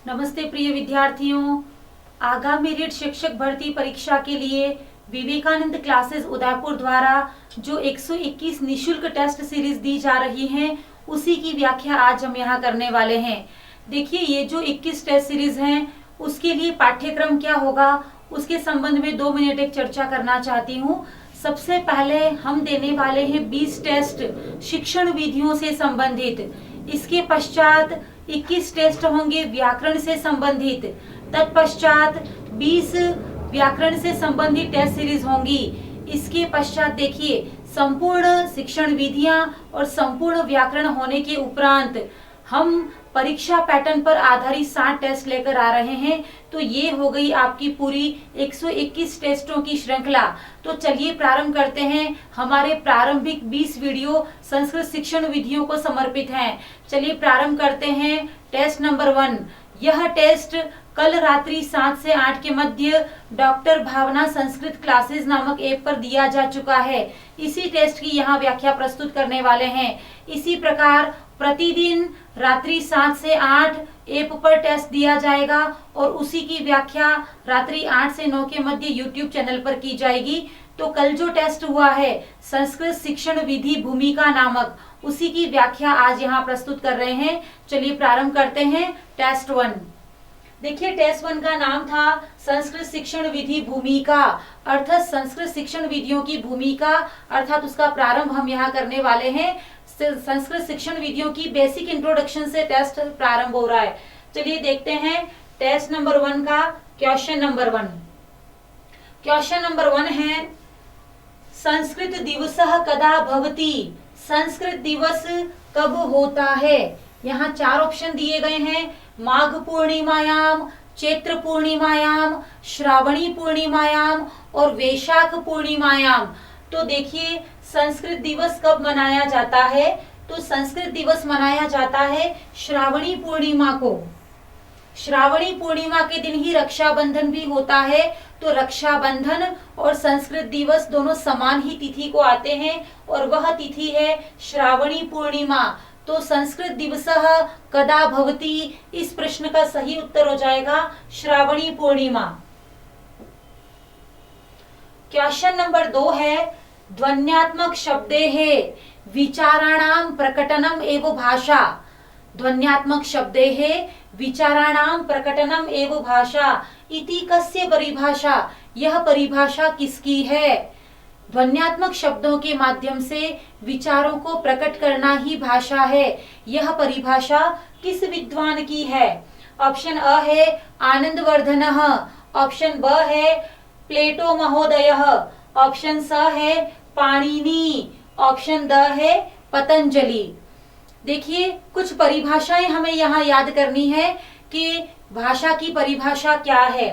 नमस्ते प्रिय विद्यार्थियों। आगामी रीट शिक्षक भर्ती परीक्षा के लिए विवेकानंद क्लासेस उदयपुर द्वारा जो 121 निशुल्क टेस्ट सीरीज दी जा रही हैं, उसी की व्याख्या आज हम यहाँ करने वाले हैं। देखिए, ये जो 21 टेस्ट सीरीज हैं, उसके लिए पाठ्यक्रम क्या होगा, उसके संबंध में 2 मिनट एक चर्चा करना चाहती हूँ। सबसे पहले हम देने वाले हैं 20 टेस्ट शिक्षण विधियों से संबंधित। इसके पश्चात 21 टेस्ट होंगे व्याकरण से संबंधित। तत्पश्चात 20 व्याकरण से संबंधित टेस्ट सीरीज होंगी। इसके पश्चात देखिए, संपूर्ण शिक्षण विधियां और संपूर्ण व्याकरण होने के उपरांत हम परीक्षा पैटर्न पर आधारित 60 टेस्ट लेकर आ रहे हैं। तो ये हो गई आपकी पूरी 121 टेस्टों की श्रृंखला। तो चलिए प्रारंभ करते हैं। हमारे प्रारंभिक 20 वीडियो संस्कृत शिक्षण विधियों को समर्पित हैं। चलिए प्रारंभ करते हैं। Test number 1। यह टेस्ट कल रात्रि 7 से 8 के मध्य डॉक्टर भावना संस्कृत क्लासेस नामक ऐप पर दिया जा चुका है। इसी टेस्ट की यहाँ व्याख्या प्रस्तुत करने वाले हैं। इसी प्रकार प्रतिदिन रात्रि 7 से 8 ऐप पर टेस्ट दिया जाएगा और उसी की व्याख्या रात्रि 8 से 9 के मध्य यूट्यूब चैनल पर की जाएगी। तो कल जो टेस्ट हुआ है संस्कृत शिक्षण विधि भूमिका नामक, उसी की व्याख्या आज यहाँ प्रस्तुत कर रहे हैं। चलिए प्रारंभ करते हैं। टेस्ट 1। देखिए, टेस्ट 1 का नाम था संस्कृत शिक्षण विधि भूमिका, अर्थात संस्कृत शिक्षण विधियों की भूमिका, अर्थात उसका प्रारंभ हम यहाँ करने वाले हैं। संस्कृत शिक्षण विधियों की बेसिक इंट्रोडक्शन से टेस्ट प्रारंभ हो रहा है। चलिए देखते हैं टेस्ट नंबर 1 का क्वेश्चन नंबर 1। क्वेश्चन नंबर 1 है, संस्कृत दिवसः कदा भवति। संस्कृत दिवस कब होता है। यहाँ 4 ऑप्शन दिए गए हैं। माघ पूर्णिमायाम, चैत्र पूर्णिमायाम, श्रावणी पूर्णिमायाम और वैशाख पूर्णिमायाम। तो देखिए, संस्कृत दिवस कब मनाया जाता है। तो संस्कृत दिवस मनाया जाता है श्रावणी पूर्णिमा को। श्रावणी पूर्णिमा के दिन ही रक्षाबंधन भी होता है। तो रक्षाबंधन और संस्कृत दिवस दोनों समान ही तिथि को आते हैं और वह तिथि है श्रावणी पूर्णिमा। तो संस्कृत दिवसः कदा भवति, इस प्रश्न का सही उत्तर हो जाएगा श्रावणी पूर्णिमा। क्वेश्चन नंबर 2 है, ध्वन्यात्मक शब्देः विचाराणाम प्रकटनम एव भाषा। ध्वन्यात्मक शब्देः विचाराणाम प्रकटनम एव भाषा इति कस्य परिभाषा। यह परिभाषा किसकी है। ध्वन्यात्मक शब्दों के माध्यम से विचारों को प्रकट करना ही भाषा है। यह परिभाषा किस विद्वान की है। ऑप्शन अ है आनंदवर्धनः, ऑप्शन ब है प्लेटो महोदयः, ऑप्शन स है पाणिनि, ऑप्शन द है पतंजलि। देखिए, कुछ परिभाषाएं हमें यहाँ याद करनी है कि भाषा की परिभाषा क्या है।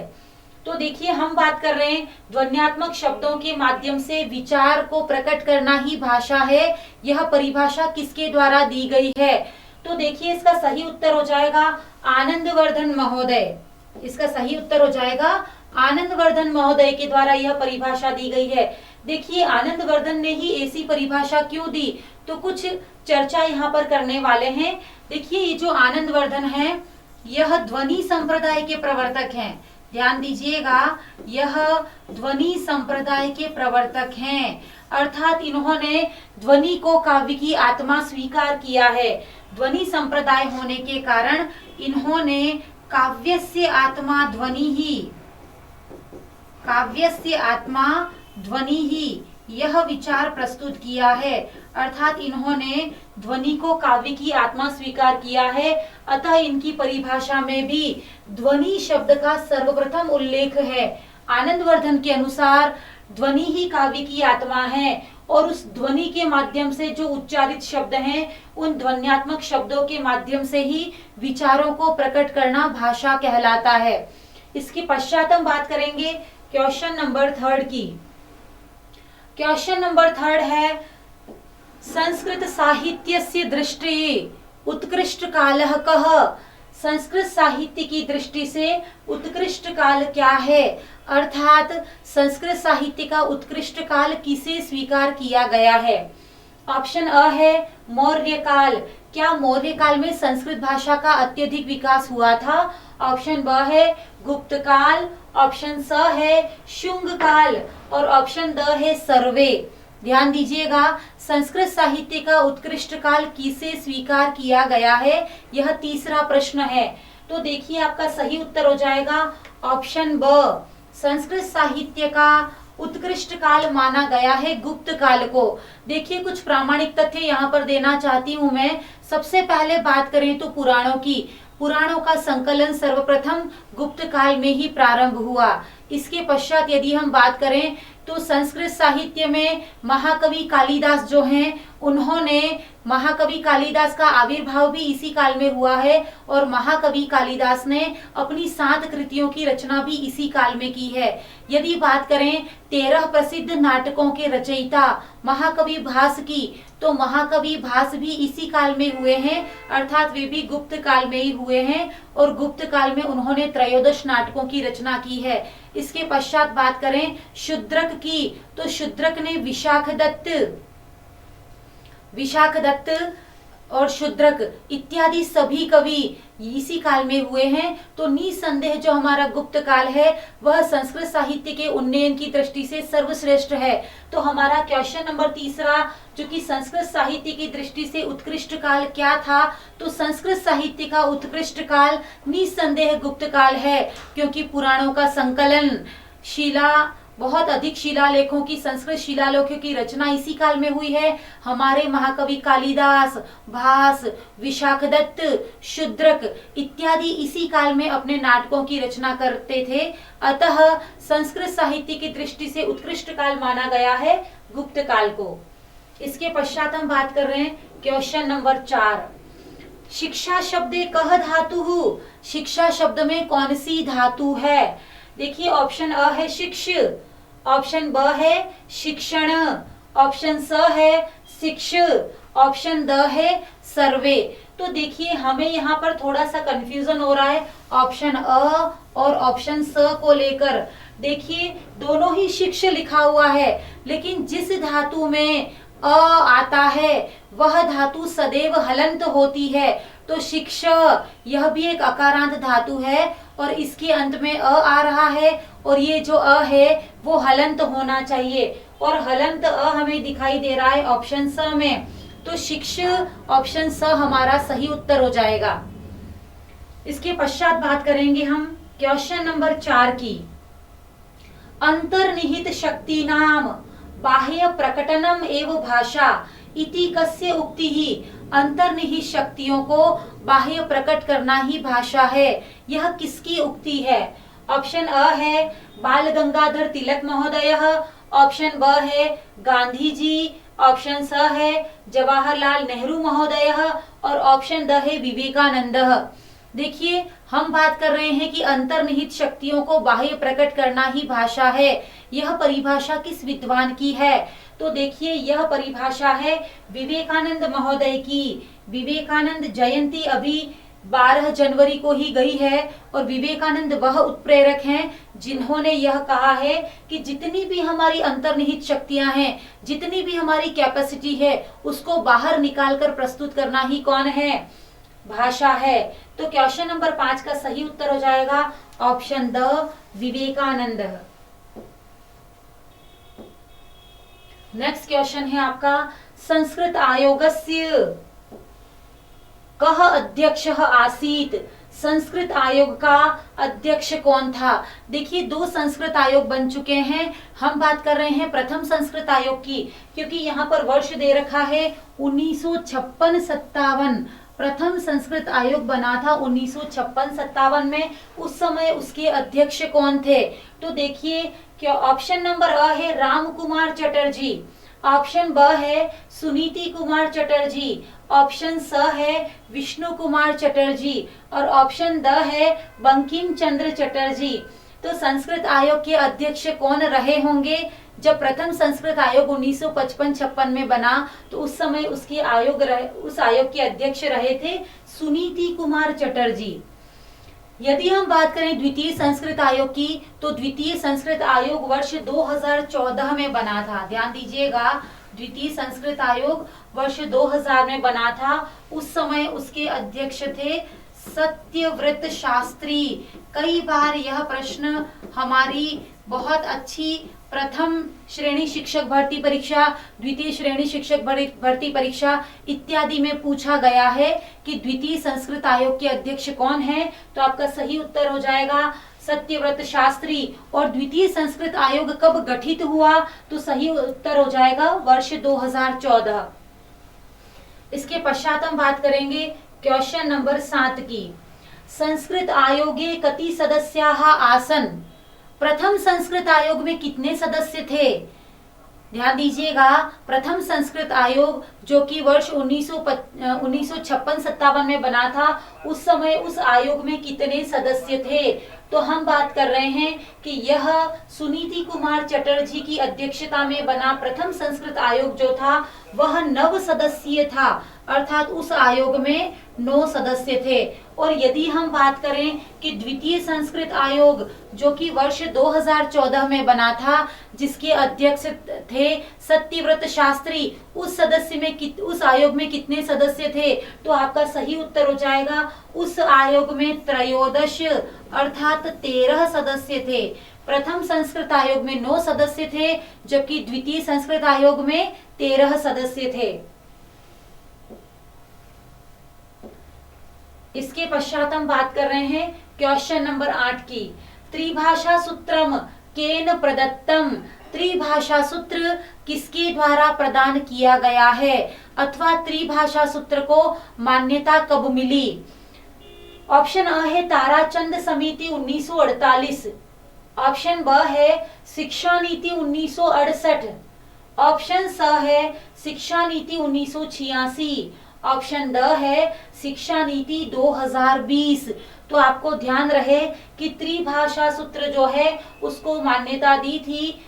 तो देखिए, हम बात कर रहे हैं ध्वन्यात्मक शब्दों के माध्यम से विचार को प्रकट करना ही भाषा है। यह परिभाषा किसके द्वारा दी गई है। तो देखिए, इसका सही उत्तर हो जाएगा आनंदवर्धन महोदय। इसका सही उत्तर हो जाएगा आनंदवर्धन महोदय के द्वारा यह परिभाषा दी गई है। देखिए, आनंदवर्धन ने ही ऐसी परिभाषा क्यों दी, तो कुछ चर्चा यहाँ पर करने वाले हैं। देखिए, ये जो आनंदवर्धन है, यह ध्वनि संप्रदाय के प्रवर्तक हैं। ध्यान दीजिएगा, यह ध्वनि संप्रदाय के प्रवर्तक हैं, अर्थात इन्होंने ध्वनि को काव्य की आत्मा स्वीकार किया है। ध्वनि संप्रदाय होने के कारण इन्होंने काव्यस्य आत्मा ध्वनि ही, काव्यस्य आत्मा ध्वनि ही यह विचार प्रस्तुत किया है। अर्थात इन्होंने ध्वनि को काव्य की आत्मा स्वीकार किया है। अतः इनकी परिभाषा में भी ध्वनि शब्द का सर्वप्रथम उल्लेख है। आनंदवर्धन के अनुसार ध्वनि ही काव्य की आत्मा है और उस ध्वनि के माध्यम से जो उच्चारित शब्द हैं, उन ध्वन्यात्मक शब्दों के माध्यम से ही विचारों को प्रकट करना भाषा कहलाता है। इसके पश्चात हम बात करेंगे क्वेश्चन नंबर 3 की। क्वेश्चन नंबर 3 है, संस्कृत साहित्यस्य दृष्टि उत्कृष्ट कालः कः। संस्कृत साहित्य की दृष्टि से उत्कृष्ट काल क्या है, अर्थात संस्कृत साहित्य का उत्कृष्ट काल किसे स्वीकार किया गया है। ऑप्शन अ है मौर्य काल। क्या मौर्य काल में संस्कृत भाषा का अत्यधिक विकास हुआ था? ऑप्शन ब है गुप्त काल, ऑप्शन स है शुंग काल और ऑप्शन द है सर्वे। ध्यान दीजिएगा, संस्कृत साहित्य का उत्कृष्ट काल किसे स्वीकार किया गया है, यह तीसरा प्रश्न है। तो देखिए आपका सही उत्तर हो जाएगा ऑप्शन ब, संस्कृत साहित्य का उत्कृष्ट काल माना गया है गुप्त काल को। देखिए कुछ प्रामाणिक तथ्य यहाँ पर देना चाहती हूँ मैं। सबसे पहले बात करें तो पुराणों की, पुराणों का संकलन सर्वप्रथम गुप्त काल में ही प्रारंभ हुआ। इसके पश्चात यदि हम बात करें तो संस्कृत साहित्य में महाकवि कालिदास जो हैं, उन्होंने महाकवि कालिदास का आविर्भाव भी इसी काल में हुआ है और महाकवि कालिदास ने अपनी 7 कृतियों की रचना भी इसी काल में की है। यदि बात करें 13 प्रसिद्ध नाटकों के रचयिता महाकवि भास की, तो महाकवि भास भी इसी काल में हुए हैं, अर्थात वे भी गुप्त काल में ही हुए हैं और गुप्त काल में उन्होंने 13 नाटकों की रचना की है। इसके पश्चात बात करें शूद्रक की, तो शूद्रक ने विशाख दत्त और शूद्रक इत्यादि सभी कवि इसी काल में हुए हैं। तो निसंदेह जो हमारा गुप्त काल है वह संस्कृत साहित्य के उन्नयन की दृष्टि से सर्वश्रेष्ठ है। तो हमारा क्वेश्चन नंबर तीसरा, जो कि संस्कृत साहित्य की दृष्टि से उत्कृष्ट काल क्या था, तो संस्कृत साहित्य का उत्कृष्ट काल निसंदेह गुप्त काल है, क्योंकि पुराणों का संकलन, बहुत अधिक शिलालेखों की, संस्कृत शिलालेखों की रचना इसी काल में हुई है। हमारे महाकवि कालिदास, भास, विशाखदत्त, शूद्रक इत्यादि इसी काल में अपने नाटकों की रचना करते थे। अतः संस्कृत साहित्य की दृष्टि से उत्कृष्ट काल माना गया है गुप्त काल को। इसके पश्चात हम बात कर रहे हैं क्वेश्चन नंबर 4, शिक्षा शब्दे कह धातु। शिक्षा शब्द में कौन सी धातु है? देखिए ऑप्शन अ है शिक्ष, ऑप्शन ब है शिक्षण, ऑप्शन स है शिक्ष, ऑप्शन द है सर्वे। तो देखिए हमें यहाँ पर थोड़ा सा कंफ्यूजन हो रहा है ऑप्शन अ और ऑप्शन स को लेकर। देखिए दोनों ही शिक्ष लिखा हुआ है, लेकिन जिस धातु में अ आता है वह धातु सदैव हलंत होती है। तो शिक्ष यह भी एक अकारांत धातु है और इसके अंत में अ आ रहा है और ये जो अ है वो हलंत होना चाहिए और हलंत अ हमें दिखाई दे रहा है ऑप्शन स में। तो शिक्ष ऑप्शन स हमारा सही उत्तर हो जाएगा। इसके पश्चात बात करेंगे हम क्वेश्चन नंबर 4 की, अंतर्निहित शक्ति नाम बाह्य प्रकटनम एवं भाषा इति कस्य उक्ति ही। अंतर्निहित शक्तियों को बाह्य प्रकट करना ही भाषा है, यह किसकी उक्ति है? ऑप्शन अ है बाल गंगाधर तिलक महोदय, ऑप्शन ब है गांधी जी, ऑप्शन स है जवाहरलाल नेहरू महोदय और ऑप्शन द है विवेकानंद। देखिए हम बात कर रहे हैं कि अंतर्निहित शक्तियों को बाह्य प्रकट करना ही भाषा है। यह परिभाषा किस विद्वान की है? तो देखिए यह परिभाषा है विवेकानंद महोदय की। विवेकानंद जयंती अभी 12 जनवरी को ही गई है और विवेकानंद वह उत्प्रेरक हैं जिन्होंने यह कहा है कि जितनी भी हमारी अंतर्निहित शक्तियां हैं, जितनी भी हमारी कैपेसिटी है, उसको बाहर निकालकर प्रस्तुत करना ही कौन है? भाषा है। तो क्वेश्चन नंबर 5 का सही उत्तर हो जाएगा option D Vivekananda. Next question है आपका, संस्कृत आयोगस्य कः अध्यक्षः आसीत्। संस्कृत आयोग का अध्यक्ष कौन था? देखिए 2 संस्कृत आयोग बन चुके हैं। हम बात कर रहे हैं प्रथम संस्कृत आयोग की, क्योंकि यहाँ पर वर्ष दे रखा है 1956-57। प्रथम संस्कृत आयोग बना था 1956-57 में। उस समय उसके अध्यक्ष कौन थे? तो देखिए क्या ऑप्शन नंबर अ है राम कुमार चटर्जी, ऑप्शन ब है सुनीति कुमार चटर्जी, ऑप्शन स है विष्णु कुमार चटर्जी और ऑप्शन द है बंकिम चंद्र चटर्जी। तो संस्कृत आयोग के अध्यक्ष कौन रहे होंगे? जब प्रथम संस्कृत आयोग 1955-56 में बना तो उस समय उस आयोग के अध्यक्ष रहे थे सुनीति कुमार चटर्जी। यदि हम बात करें द्वितीय संस्कृत आयोग की, तो द्वितीय संस्कृत आयोग वर्ष 2014 में बना था। ध्यान दीजिएगा द्वितीय संस्कृत आयोग वर्ष 2000 में बना था। उस समय उसके अध्यक्ष थे सत्यव्रत शास्त्री। कई बार यह प्रश्न हमारी बहुत अच्छी प्रथम श्रेणी शिक्षक भर्ती परीक्षा, द्वितीय श्रेणी शिक्षक भर्ती परीक्षा इत्यादि में पूछा गया है कि द्वितीय संस्कृत आयोग के अध्यक्ष कौन है। तो आपका सही उत्तर हो जाएगा सत्यव्रत शास्त्री। और द्वितीय संस्कृत आयोग कब गठित हुआ, तो सही उत्तर हो जाएगा वर्ष 2014। इसके पश्चात हम बात करेंगे क्वेश्चन नंबर 7 की। संस्कृत आयोगे कति सदस्याः आसन। प्रथम संस्कृत आयोग में कितने सदस्य थे। ध्यान दीजिएगा, प्रथम संस्कृत आयोग जो कि वर्ष 1956-57 में बना था, उस समय उस आयोग में कितने सदस्य थे। तो हम बात कर रहे हैं कि यह सुनीति कुमार चटर्जी की अध्यक्षता में बना प्रथम संस्कृत आयोग जो था वह 9 सदस्यीय था, अर्थात उस आयोग में 9 सदस्य थे। और यदि हम बात करें कि द्वितीय संस्कृत आयोग जो कि वर्ष 2014 में बना था, जिसके अध्यक्ष थे सत्यव्रत शास्त्री, उस आयोग में कितने सदस्य थे। तो आपका सही उत्तर हो जाएगा उस आयोग में त्रयोदश अर्थात 13 सदस्य थे। प्रथम संस्कृत आयोग में 9 सदस्य थे, जबकि द्वितीय संस्कृत आयोग में 13 सदस्य थे। इसके पश्चात हम बात कर रहे हैं क्वेश्चन नंबर 8 की। त्रिभाषा सूत्रम केन प्रदत्तम। त्रिभाषा सूत्र किसके द्वारा प्रदान किया गया है, अथवा त्रिभाषा सूत्र को मान्यता कब मिली। ऑप्शन अ है ताराचंद समिति 1948, ऑप्शन ब है शिक्षा नीति 1968, ऑप्शन स है शिक्षा नीति 1986, ऑप्शन द है शिक्षा नीति 2020। तो आपको ध्यान रहे कि त्रिभाषा सूत्र जो है उसको मान्यता दी थी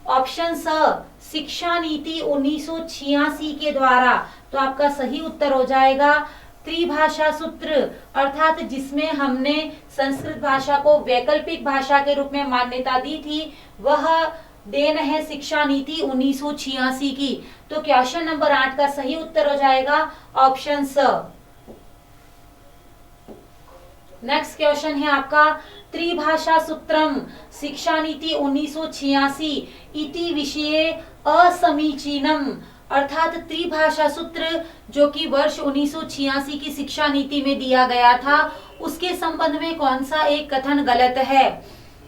ऑप्शन स शिक्षा नीति 1986 के द्वारा। तो आपका सही उत्तर हो जाएगा त्रिभाषा सूत्र, अर्थात जिसमें हमने संस्कृत भाषा को वैकल्पिक भाषा के रूप में मान्यता दी थी, वह देन है शिक्षा नीति 1986 की। तो क्वेश्चन नंबर 8 का सही उत्तर हो जाएगा ऑप्शन स। नेक्स्ट क्वेश्चन है आपका त्रिभाषा सूत्रम शिक्षा नीति 1986 इति विषये असमीचीनम, अर्थात त्रिभाषा सूत्र जो कि वर्ष 1986 की शिक्षा नीति में दिया गया था, उसके संबंध में कौन सा एक कथन गलत है।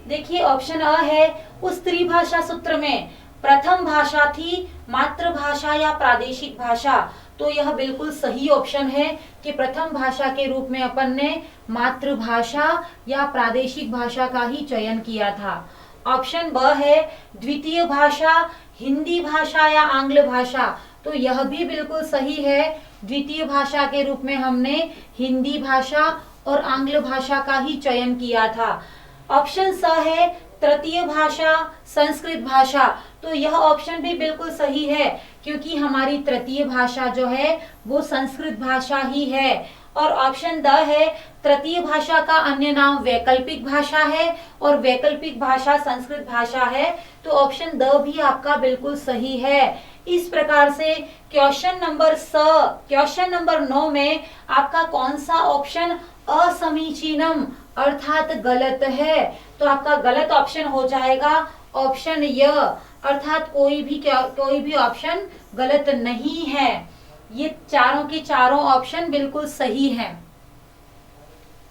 देखिए ऑप्शन अ है उस त्रिभाषा सूत्र में प्रथम भाषा थी मातृभाषा या प्रादेशिक भाषा। तो यह बिल्कुल सही ऑप्शन है कि प्रथम भाषा के रूप में अपन ने मातृभाषा या प्रादेशिक भाषा का ही चयन किया था। ऑप्शन ब है द्वितीय भाषा हिंदी भाषा या आंग्ल भाषा। तो यह भी बिल्कुल सही है, द्वितीय भाषा के रूप में हमने हिंदी भाषा और आंग्ल भाषा का ही चयन किया था। ऑप्शन स है तृतीय भाषा संस्कृत भाषा। तो यह ऑप्शन भी बिल्कुल सही है, क्योंकि हमारी तृतीय भाषा जो है वो संस्कृत भाषा ही है। और ऑप्शन द है तृतीय भाषा का अन्य नाम वैकल्पिक भाषा है और वैकल्पिक भाषा संस्कृत भाषा है। तो ऑप्शन द भी आपका बिल्कुल सही है। इस प्रकार से क्वेश्चन नंबर 9 में आपका कौन सा ऑप्शन असमीचीनम अर्थात गलत है। तो आपका गलत ऑप्शन हो जाएगा ऑप्शन य, अर्थात कोई भी ऑप्शन गलत नहीं है। ये चारों के चारों ऑप्शन बिल्कुल सही हैं।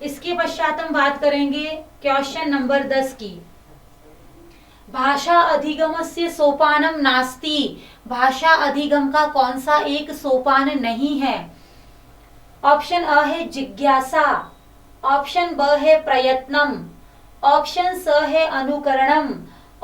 इसके पश्चात हम बात करेंगे क्वेश्चन नंबर 10 की। भाषा अधिगमस्य सोपानम नास्ति। भाषा अधिगम का कौन सा एक सोपान नहीं है। ऑप्शन अ है जिज्ञासा, ऑप्शन ब है प्रयत्नम, ऑप्शन स है अनुकरणम,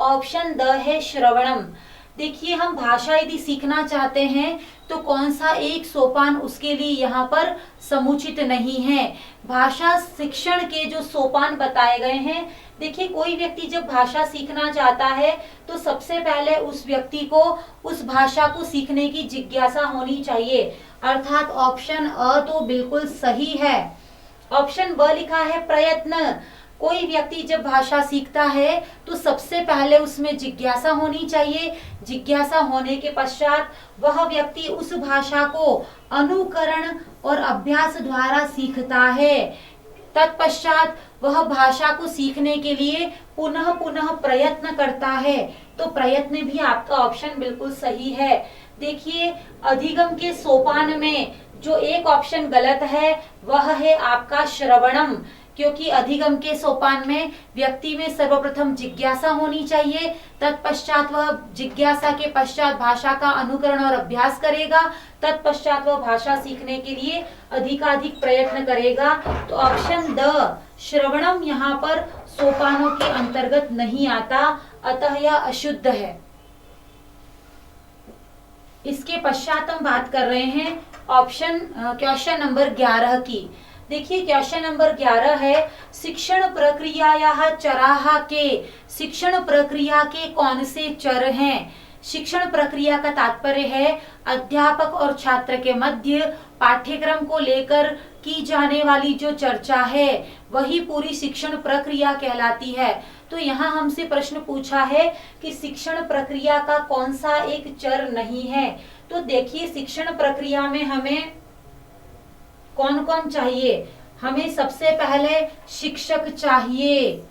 ऑप्शन द है श्रवणम। देखिए हम भाषा यदि सीखना चाहते हैं तो कौन सा एक सोपान उसके लिए यहाँ पर समुचित नहीं है। भाषा शिक्षण के जो सोपान बताए गए हैं, देखिए कोई व्यक्ति जब भाषा सीखना चाहता है तो सबसे पहले उस व्यक्ति को उस भाषा को सीखने की जिज्ञासा होनी चाहिए, अर्थात ऑप्शन अ तो बिल्कुल सही है। ऑप्शन ब लिखा है प्रयत्न। कोई व्यक्ति जब भाषा सीखता है तो सबसे पहले उसमें जिज्ञासा होनी चाहिए। जिज्ञासा होने के पश्चात वह व्यक्ति उस भाषा को अनुकरण और अभ्यास द्वारा सीखता है। तत्पश्चात वह भाषा को सीखने के लिए पुनः पुनः प्रयत्न करता है। तो प्रयत्न भी आपका ऑप्शन बिल्कुल सही है। देखिए, अधिगम के सोपान में जो एक ऑप्शन गलत है वह है आपका श्रवणम, क्योंकि अधिगम के सोपान में व्यक्ति में सर्वप्रथम जिज्ञासा होनी चाहिए। तत्पश्चात वह जिज्ञासा के पश्चात भाषा का अनुकरण और अभ्यास करेगा। तत्पश्चात वह भाषा सीखने के लिए अधिकाधिक प्रयत्न करेगा। तो ऑप्शन द श्रवणम यहाँ पर सोपानों के अंतर्गत नहीं आता, अतः यह अशुद्ध है। इसके पश्चात हम बात कर रहे हैं क्वेश्चन नंबर 11 की। देखिए, क्वेश्चन नंबर 11 है, शिक्षण प्रक्रिया चराहा के शिक्षण प्रक्रिया के कौन से चर हैं? शिक्षण प्रक्रिया का तात्पर्य है अध्यापक और छात्र के मध्य पाठ्यक्रम को लेकर की जाने वाली जो चर्चा है वही पूरी शिक्षण प्रक्रिया कहलाती है। तो यहाँ हमसे प्रश्न पूछा है कि शिक्षण प्रक्रिया का कौन सा एक चर नहीं है। तो देखिए, शिक्षण प्रक्रिया में हमें कौन कौन चाहिए? हमें सबसे पहले शिक्षक चाहिए।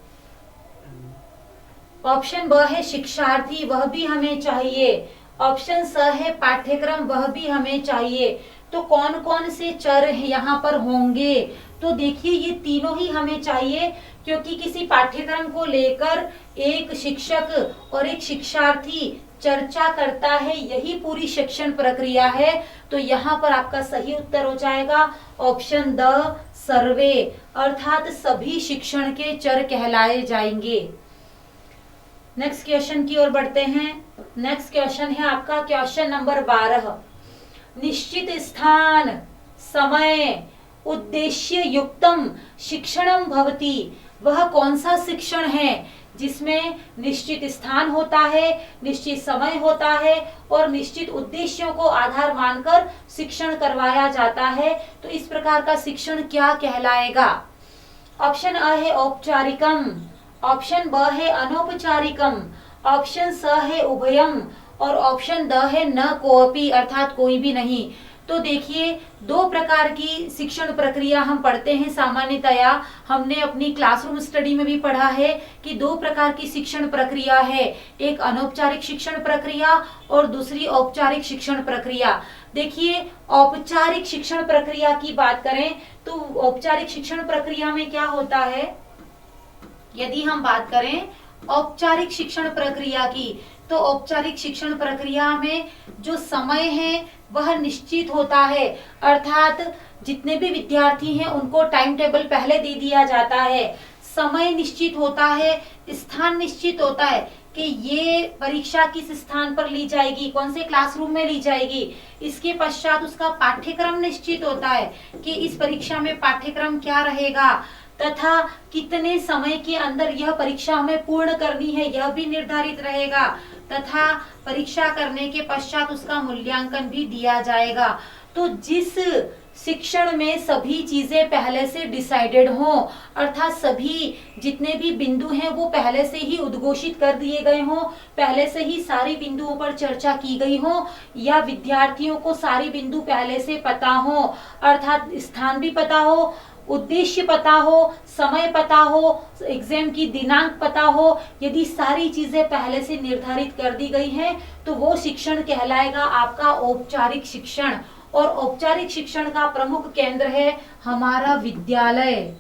ऑप्शन ब है शिक्षार्थी, वह भी हमें चाहिए। ऑप्शन स है पाठ्यक्रम, वह भी हमें चाहिए। तो कौन कौन से चर यहाँ पर होंगे? तो देखिए, ये तीनों ही हमें चाहिए, क्योंकि किसी पाठ्यक्रम को लेकर एक शिक्षक और एक शिक्षार्थी चर्चा करता है, यही पूरी शिक्षण प्रक्रिया है। तो यहाँ पर आपका सही उत्तर हो जाएगा ऑप्शन द सर्वे, अर्थात सभी शिक्षण के चर कहलाए जाएंगे। नेक्स्ट क्वेश्चन की ओर बढ़ते हैं। नेक्स्ट क्वेश्चन है आपका क्वेश्चन नंबर 12, निश्चित स्थान समय उद्देश्य युक्तम शिक्षणम भवति। वह कौन सा शिक्षण है जिसमें निश्चित स्थान होता है, निश्चित समय होता है और निश्चित उद्देश्यों को आधार मानकर शिक्षण करवाया जाता है? तो इस प्रकार का शिक्षण क्या कहलाएगा? ऑप्शन अ है औपचारिकम, ऑप्शन ब है अनौपचारिकम, ऑप्शन स है उभयम और ऑप्शन द है न कोअपि, अर्थात कोई भी नहीं। तो देखिए, दो प्रकार की शिक्षण प्रक्रिया हम पढ़ते हैं सामान्यतया। हमने अपनी क्लासरूम स्टडी में भी पढ़ा है कि दो प्रकार की शिक्षण प्रक्रिया है, एक अनौपचारिक शिक्षण प्रक्रिया और दूसरी औपचारिक शिक्षण प्रक्रिया। देखिए, औपचारिक शिक्षण प्रक्रिया की बात करें तो औपचारिक शिक्षण प्रक्रिया में क्या होता है? यदि हम बात करें औपचारिक शिक्षण प्रक्रिया की, तो औपचारिक शिक्षण प्रक्रिया में जो समय है वह निश्चित होता है, अर्थात जितने भी विद्यार्थी हैं उनको टाइम टेबल पहले दे दिया जाता है, समय निश्चित होता है, स्थान निश्चित होता है कि ये परीक्षा किस स्थान पर ली जाएगी, कौन से क्लासरूम में ली जाएगी। इसके पश्चात उसका पाठ्यक्रम निश्चित होता है कि इस परीक्षा में पाठ्यक्रम क्या रहेगा तथा कितने समय के अंदर यह परीक्षा हमें पूर्ण करनी है, यह भी निर्धारित रहेगा तथा परीक्षा करने के पश्चात उसका मूल्यांकन भी दिया जाएगा। तो जिस शिक्षण में सभी चीजें पहले से डिसाइडेड हों, अर्थात सभी जितने भी बिंदु हैं वो पहले से ही उद्घोषित कर दिए गए हों, पहले से ही सारी बिंदुओं पर चर्चा की गई हो, या विद्यार्थियों को सारी बिंदु पहले से पता हो, अर्थात स्थान भी पता हो, उद्देश्य पता हो, समय पता हो, एग्जाम की दिनांक पता हो, यदि सारी चीजें पहले से निर्धारित कर दी गई हैं तो वो शिक्षण कहलाएगा आपका औपचारिक शिक्षण। और औपचारिक शिक्षण का प्रमुख केंद्र है हमारा विद्यालय।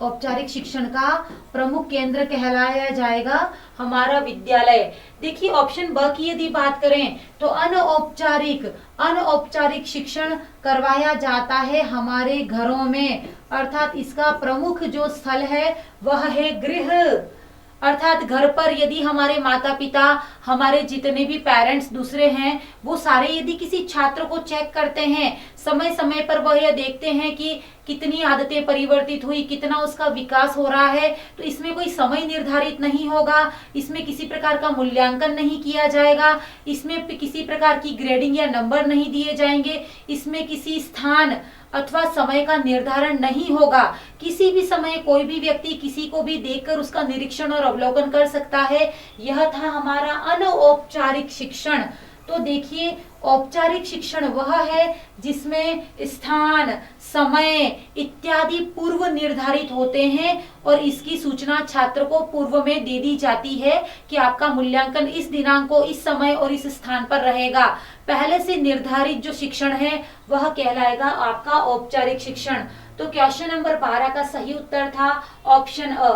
औपचारिक शिक्षण का प्रमुख केंद्र कहलाया जाएगा हमारा विद्यालय। देखिए, ऑप्शन ब की यदि बात करें तो अनौपचारिक शिक्षण करवाया जाता है हमारे घरों में, अर्थात इसका प्रमुख जो स्थल है वह है गृह, अर्थात घर पर यदि हमारे माता पिता, हमारे जितने भी पेरेंट्स दूसरे हैं वो सारे यदि किसी छात्र को चेक करते हैं, समय समय पर वह यह देखते हैं कि कितनी आदतें परिवर्तित हुई, कितना उसका विकास हो रहा है। तो इसमें कोई समय निर्धारित नहीं होगा, इसमें किसी प्रकार का मूल्यांकन नहीं किया जाएगा, इसमें किसी प्रकार की ग्रेडिंग या नंबर नहीं दिए जाएंगे, इसमें किसी स्थान अथवा समय का निर्धारण नहीं होगा। किसी भी समय कोई भी व्यक्ति किसी को भी देखकर उसका निरीक्षण और अवलोकन कर सकता है। यह था हमारा अनौपचारिक शिक्षण। तो देखिए, औपचारिक शिक्षण वह है जिसमें स्थान, समय इत्यादि पूर्व निर्धारित होते हैं और इसकी सूचना छात्र को पूर्व में दे दी जाती है कि आपका मूल्यांकन इस दिनांक को इस समय और इस स्थान पर रहेगा। पहले से निर्धारित जो शिक्षण है वह कहलाएगा आपका औपचारिक शिक्षण। तो क्वेश्चन नंबर 12 का सही उत्तर था ऑप्शन अ।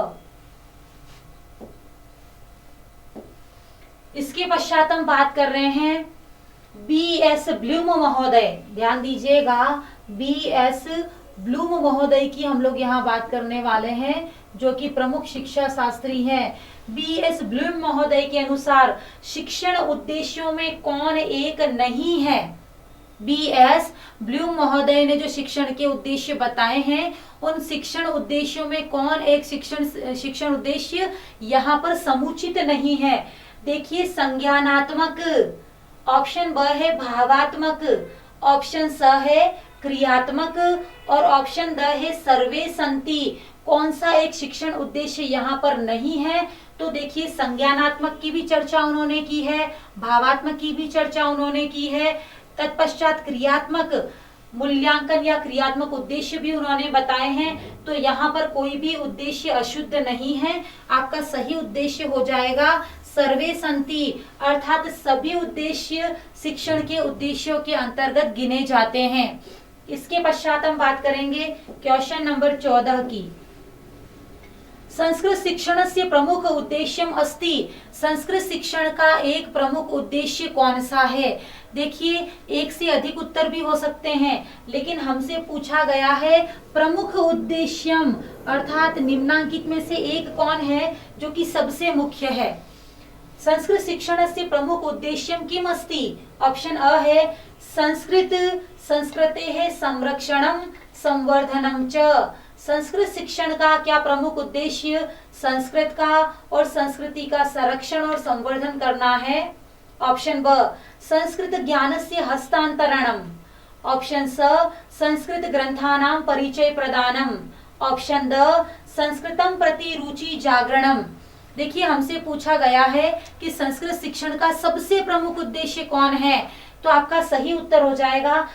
इसके पश्चात हम बात कर रहे हैं B.S. ब्लूम महोदय। ध्यान दीजिएगा, B.S. ब्लूम महोदय की हम लोग यहाँ बात करने वाले हैं, जो कि प्रमुख शिक्षा शास्त्री हैं। B.S. ब्लूम महोदय के अनुसार शिक्षण उद्देश्यों में कौन एक नहीं है? B.S. ब्लूम महोदय ने जो शिक्षण के उद्देश्य बताए हैं, उन शिक्षण उद्देश्यों में कौन एक शिक्षण उद्देश्य यहाँ पर समुचित नहीं है? देखिए, संज्ञानात्मक, ऑप्शन ब है भावात्मक, ऑप्शन स है क्रियात्मक और ऑप्शन द है सर्वे संति। कौन सा एक शिक्षण उद्देश्य यहाँ पर नहीं है? तो देखिए, संज्ञानात्मक की भी चर्चा उन्होंने की है, भावात्मक की भी चर्चा उन्होंने की है, तत्पश्चात क्रियात्मक मूल्यांकन या क्रियात्मक उद्देश्य भी उन्होंने बताए हैं। तो यहाँ पर कोई भी उद्देश्य अशुद्ध नहीं है। आपका सही उद्देश्य हो जाएगा सर्वे संति, अर्थात सभी उद्देश्य शिक्षण के उद्देश्यों के अंतर्गत गिने जाते हैं। इसके पश्चात हम बात करेंगे क्वेश्चन नंबर 14 की। संस्कृत शिक्षण से प्रमुख उद्देश्यम अस्ति। संस्कृत शिक्षण का एक प्रमुख उद्देश्य कौन सा है? देखिए, एक से अधिक उत्तर भी हो सकते हैं, लेकिन हमसे पूछा गया है प्रमुख उद्देश्यम, अर्थात निम्नांकित में से एक कौन है जो कि सबसे मुख्य है? संस्कृत शिक्षण से प्रमुख उद्देश्यम किम अस्ति? ऑप्शन अ है संस्कृत संस्कृतेः संरक्षणम संवर्धनम च। संस्कृत शिक्षण का क्या प्रमुख उद्देश्य संस्कृत का और संस्कृति का संरक्षण और संवर्धन करना है? ऑप्शन ब संस्कृत ज्ञानस्य हस्तांतरणम, ऑप्शन स संस्कृत ग्रंथानां परिचय प्रदानम, ऑप्शन द संस्कृतम प्रति रुचि जागरणम। देखिए, हमसे पूछा गया है कि संस्कृत शिक्षण का सबसे प्रमुख उद्देश्य कौन है? तो आपका सही उत्तर हो जाएगा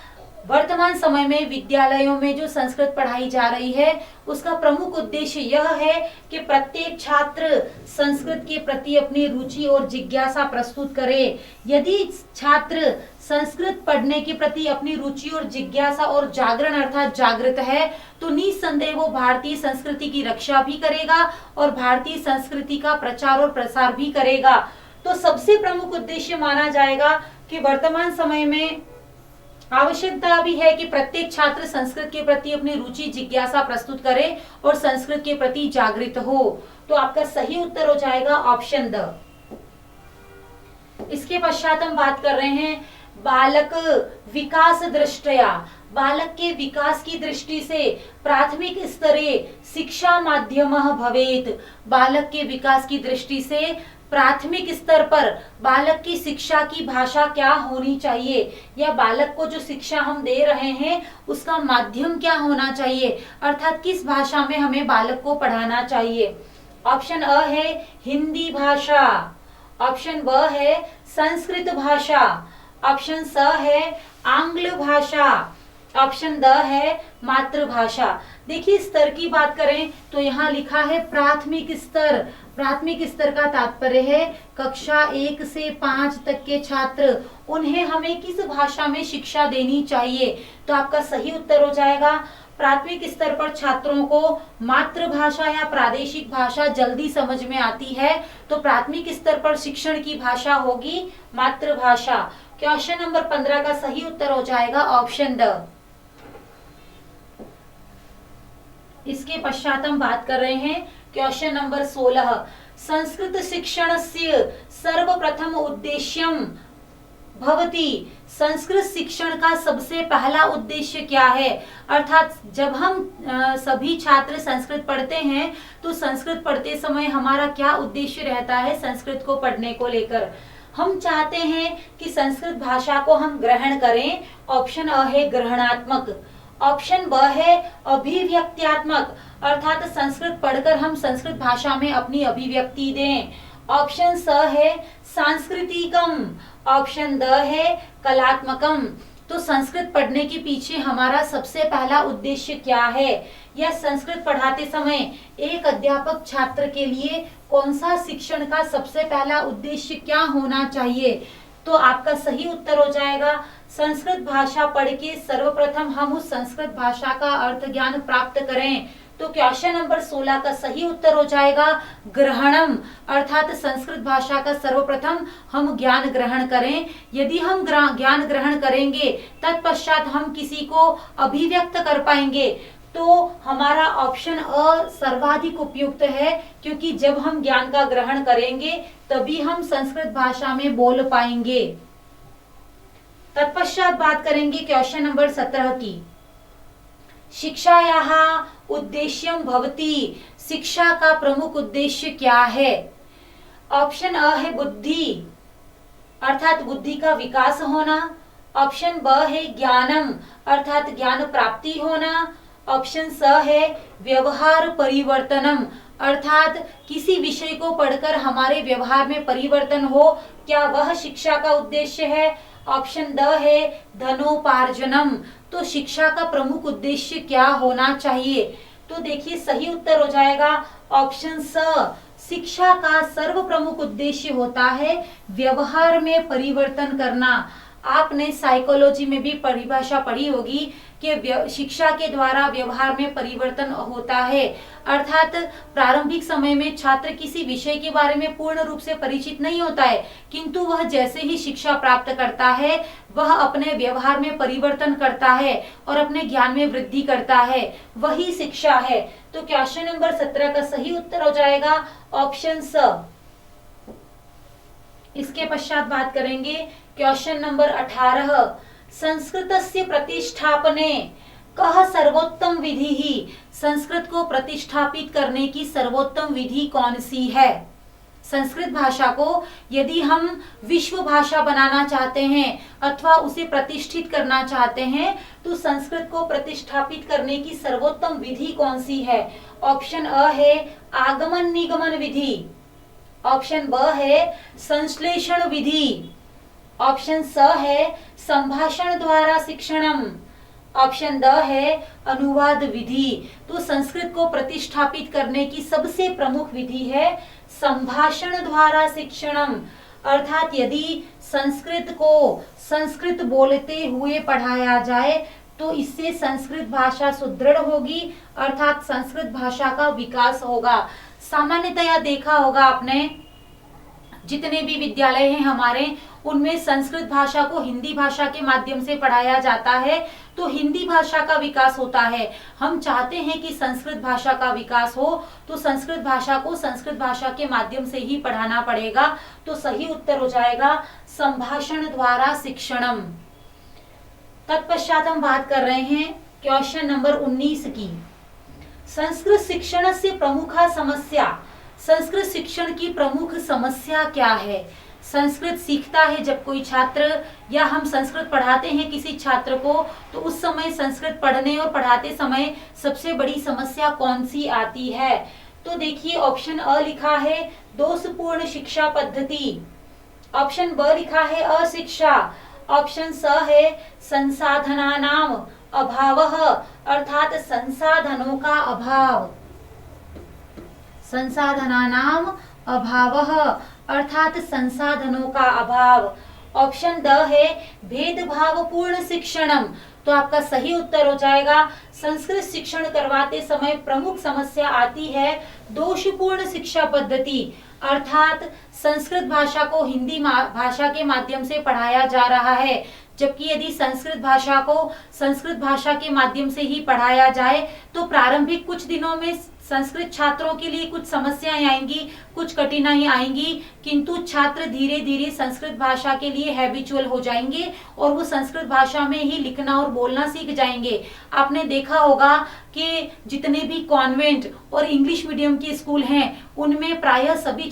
वर्तमान समय में विद्यालयों में जो संस्कृत पढ़ाई जा रही है उसका प्रमुख उद्देश्य यह है कि प्रत्येक छात्र संस्कृत के प्रति अपनी रुचि और जिज्ञासा प्रस्तुत करे। यदि छात्र संस्कृत पढ़ने के प्रति अपनी रुचि और जिज्ञासा और जागरण अर्थात जागृत है, तो निस्संदेह वो भारतीय संस्कृति की रक्षा भी करेगा और भारतीय संस्कृति का प्रचार और प्रसार भी करेगा। तो सबसे प्रमुख उद्देश्य माना जाएगा कि वर्तमान समय में आवश्यकता भी है कि प्रत्येक छात्र संस्कृत के प्रति अपनी रुचि जिज्ञासा प्रस्तुत करे और संस्कृत के प्रति जागृत हो। तो आपका सही उत्तर हो जाएगा ऑप्शन द। इसके पश्चात हम बात कर रहे हैं बालक विकास दृष्टया। बालक के विकास की दृष्टि से प्राथमिक स्तरे शिक्षा माध्यमः भवेत्। बालक के विकास की दृष्टि से प्राथमिक स्तर पर बालक की शिक्षा की भाषा क्या होनी चाहिए, या बालक को जो शिक्षा हम दे रहे हैं उसका माध्यम क्या होना चाहिए, अर्थात किस भाषा में हमें बालक को पढ़ाना चाहिए। ऑप्शन अ है हिंदी भाषा, ऑप्शन ब है संस्कृत भाषा, ऑप्शन स है आंग्ल भाषा, ऑप्शन द है मातृभाषा। देखिए, स्तर की बात करें तो यहाँ लिखा है प्राथमिक स्तर। प्राथमिक स्तर का तात्पर्य है कक्षा 1 से 5 तक के छात्र, उन्हें हमें किस भाषा में शिक्षा देनी चाहिए। तो आपका सही उत्तर हो जाएगा प्राथमिक स्तर पर छात्रों को मातृभाषा या प्रादेशिक भाषा जल्दी समझ में आती है, तो प्राथमिक स्तर पर शिक्षण की भाषा होगी मातृभाषा। क्वेश्चन नंबर 15 का सही उत्तर हो जाएगा ऑप्शन ड। इसके पश्चात हम बात कर रहे हैं क्वेश्चन नंबर 16। संस्कृत शिक्षणस्य सर्वप्रथम उद्देश्यम भवति। संस्कृत शिक्षण का सबसे पहला उद्देश्य क्या है। अर्थात जब हम सभी छात्र संस्कृत पढ़ते हैं तो संस्कृत पढ़ते समय हमारा क्या उद्देश्य रहता है संस्कृत को पढ़ने को लेकर। हम चाहते हैं कि संस्कृत भाषा को हम ग्रहण करें। ऑप्शन अ है ग्रहणात्मक, ऑप्शन ब है अभिव्यक्त्यात्मक, अर्थात संस्कृत पढ़कर हम संस्कृत भाषा में अपनी अभिव्यक्ति दें। ऑप्शन स है सांस्कृतिकम, ऑप्शन द है कलात्मकम। तो संस्कृत पढ़ने के पीछे हमारा सबसे पहला उद्देश्य क्या है, या संस्कृत पढ़ाते समय एक अध्यापक छात्र के लिए कौन सा शिक्षण का सबसे पहला उद्देश्य क्या होना चाहिए। तो आपका सही उत्तर हो जाएगा संस्कृत भाषा पढ़ के सर्वप्रथम हम उस संस्कृत भाषा का अर्थ ज्ञान प्राप्त करें। तो क्वेश्चन नंबर 16 का सही उत्तर हो जाएगा ग्रहणम, अर्थात संस्कृत भाषा का सर्वप्रथम हम ज्ञान ग्रहण करें। यदि हम ज्ञान ग्रहण करेंगे तत्पश्चात हम किसी को अभिव्यक्त कर पाएंगे, तो हमारा ऑप्शन अ सर्वाधिक उपयुक्त है, क्योंकि जब हम ज्ञान का ग्रहण करेंगे तभी हम संस्कृत भाषा में बोल पाएंगे। तत्पश्चात बात करेंगे क्वेश्चन नंबर 17 की। शिक्षायाः उद्देश्यम भवति, शिक्षा का प्रमुख उद्देश्य क्या है। ऑप्शन अ है बुद्धि, अर्थात बुद्धि का विकास होना। ऑप्शन ब है ज्ञानम, अर्थात ज्ञान प्राप्ति होना। ऑप्शन स है व्यवहार परिवर्तनम, अर्थात किसी विषय को पढ़कर हमारे व्यवहार में परिवर्तन हो, क्या वह शिक्षा का उद्देश्य है। ऑप्शन द है धनोपार्जनम। तो शिक्षा का प्रमुख उद्देश्य क्या होना चाहिए। तो देखिए सही उत्तर हो जाएगा ऑप्शन स, शिक्षा का सर्व प्रमुख उद्देश्य होता है व्यवहार में परिवर्तन करना। आपने साइकोलॉजी में भी परिभाषा पढ़ी होगी कि शिक्षा के द्वारा व्यवहार में परिवर्तन होता है, अर्थात प्रारंभिक समय में छात्र किसी विषय के बारे में पूर्ण रूप से परिचित नहीं होता है, किंतु वह जैसे ही शिक्षा प्राप्त करता है वह अपने व्यवहार में परिवर्तन करता है और अपने ज्ञान में वृद्धि करता है, वही शिक्षा है। तो क्वेश्चन नंबर 17 का सही उत्तर हो जाएगा ऑप्शन स। इसके पश्चात बात करेंगे क्वेश्चन नंबर 18। संस्कृतस्य प्रतिष्ठापने कः सर्वोत्तम विधि ही, संस्कृत को प्रतिष्ठापित करने की सर्वोत्तम विधि कौन सी है। संस्कृत भाषा को यदि हम विश्व भाषा बनाना चाहते हैं अथवा उसे प्रतिष्ठित करना चाहते हैं तो संस्कृत को प्रतिष्ठापित करने की सर्वोत्तम विधि कौन सी है। ऑप्शन अ है आगमन निगमन विधि, ऑप्शन ब है संश्लेषण विधि, ऑप्शन स है संभाषण द्वारा शिक्षणम, ऑप्शन द है अनुवाद विधि। तो संस्कृत को प्रतिष्ठापित करने की सबसे प्रमुख विधि है संभाषण द्वारा शिक्षणम, अर्थात यदि संस्कृत को संस्कृत बोलते हुए पढ़ाया जाए तो इससे संस्कृत भाषा सुदृढ़ होगी, अर्थात संस्कृत भाषा का विकास होगा। सामान्यतया देखा होगा आपने जितने भी विद्यालय हैं हमारे उनमें संस्कृत भाषा को हिंदी भाषा के माध्यम से पढ़ाया जाता है, तो हिंदी भाषा का विकास होता है। हम चाहते हैं कि संस्कृत भाषा का विकास हो तो संस्कृत भाषा को संस्कृत भाषा के माध्यम से ही पढ़ाना पड़ेगा। तो सही उत्तर हो जाएगा संभाषण द्वारा शिक्षणम। तत्पश्चात हम बात कर रहे हैं क्वेश्चन नंबर 19 की। संस्कृत शिक्षण से प्रमुख समस्या, संस्कृत शिक्षण की प्रमुख समस्या क्या है। संस्कृत सीखता है जब कोई छात्र या हम संस्कृत पढ़ाते हैं किसी छात्र को, तो उस समय संस्कृत पढ़ने और पढ़ाते समय सबसे बड़ी समस्या कौन सी आती है। तो देखिए ऑप्शन अ लिखा है दोषपूर्ण शिक्षा पद्धति, ऑप्शन ब लिखा है अशिक्षा, ऑप्शन स है संसाधनानाम अभावः, अर्थात संसाधनों का अभाव, संसाधनानाम अभावः, अर्थात संसाधनों का अभाव। ऑप्शन द है भेदभावपूर्ण शिक्षणम। तो आपका सही उत्तर हो जाएगा संस्कृत शिक्षण करवाते समय प्रमुख समस्या आती है दोषपूर्ण शिक्षा पद्धति, अर्थात संस्कृत भाषा को हिंदी भाषा के माध्यम से पढ़ाया जा रहा है, जबकि यदि संस्कृत भाषा को संस्कृत भाषा के माध्यम से ही पढ़ाया जाए तो प्रारंभिक कुछ दिनों में संस्कृत छात्रों के लिए कुछ समस्याएं आएंगी, कुछ कठिनाई आएंगी, किंतु छात्र धीरे धीरे संस्कृत भाषा के लिए हैबिचुअल हो जाएंगे और वो संस्कृत भाषा में ही लिखना और बोलना सीख जाएंगे। आपने देखा होगा कि जितने भी कॉन्वेंट और इंग्लिश मीडियम के स्कूल हैं उनमें प्रायः सभी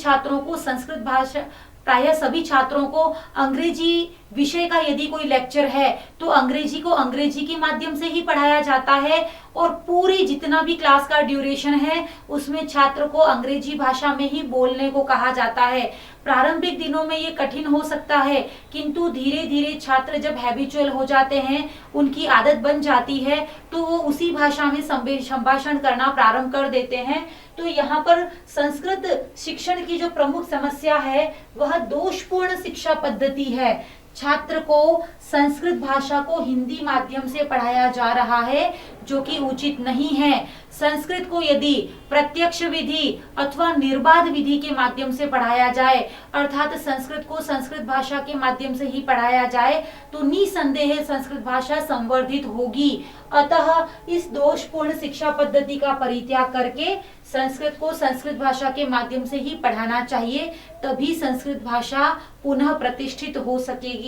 छात्रों को अंग्रेजी विषय का यदि कोई लेक्चर है तो अंग्रेजी को अंग्रेजी के माध्यम से ही पढ़ाया जाता है और पूरी जितना भी क्लास का ड्यूरेशन है उसमें छात्र को अंग्रेजी भाषा में ही बोलने को कहा जाता है। प्रारंभिक दिनों में ये कठिन हो सकता है, किंतु धीरे धीरे छात्र जब हैबिचुअल हो जाते हैं, उनकी आदत बन जाती है, तो वो उसी भाषा में संभाषण करना प्रारंभ कर देते हैं। तो यहाँ पर संस्कृत शिक्षण की जो प्रमुख समस्या है वह दोषपूर्ण शिक्षा पद्धति है। छात्र को संस्कृत भाषा को हिंदी माध्यम से पढ़ाया जा रहा है, जो कि उचित नहीं है। संस्कृत को यदि प्रत्यक्ष विधि अथवा निर्बाध विधि के माध्यम से पढ़ाया जाए, अर्थात संस्कृत को संस्कृत भाषा के माध्यम से ही पढ़ाया जाए, तो निसंदेह संस्कृत भाषा संवर्धित होगी। अतः इस दोषपूर्ण शिक्षा पद्धति का परित्याग करके संस्कृत को संस्कृत भाषा के माध्यम से ही पढ़ाना चाहिए, तभी संस्कृत भाषा पुनः प्रतिष्ठित हो सकेगी।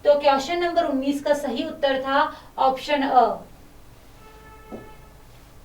तो क्वेश्चन नंबर 19 का सही उत्तर था ऑप्शन अ।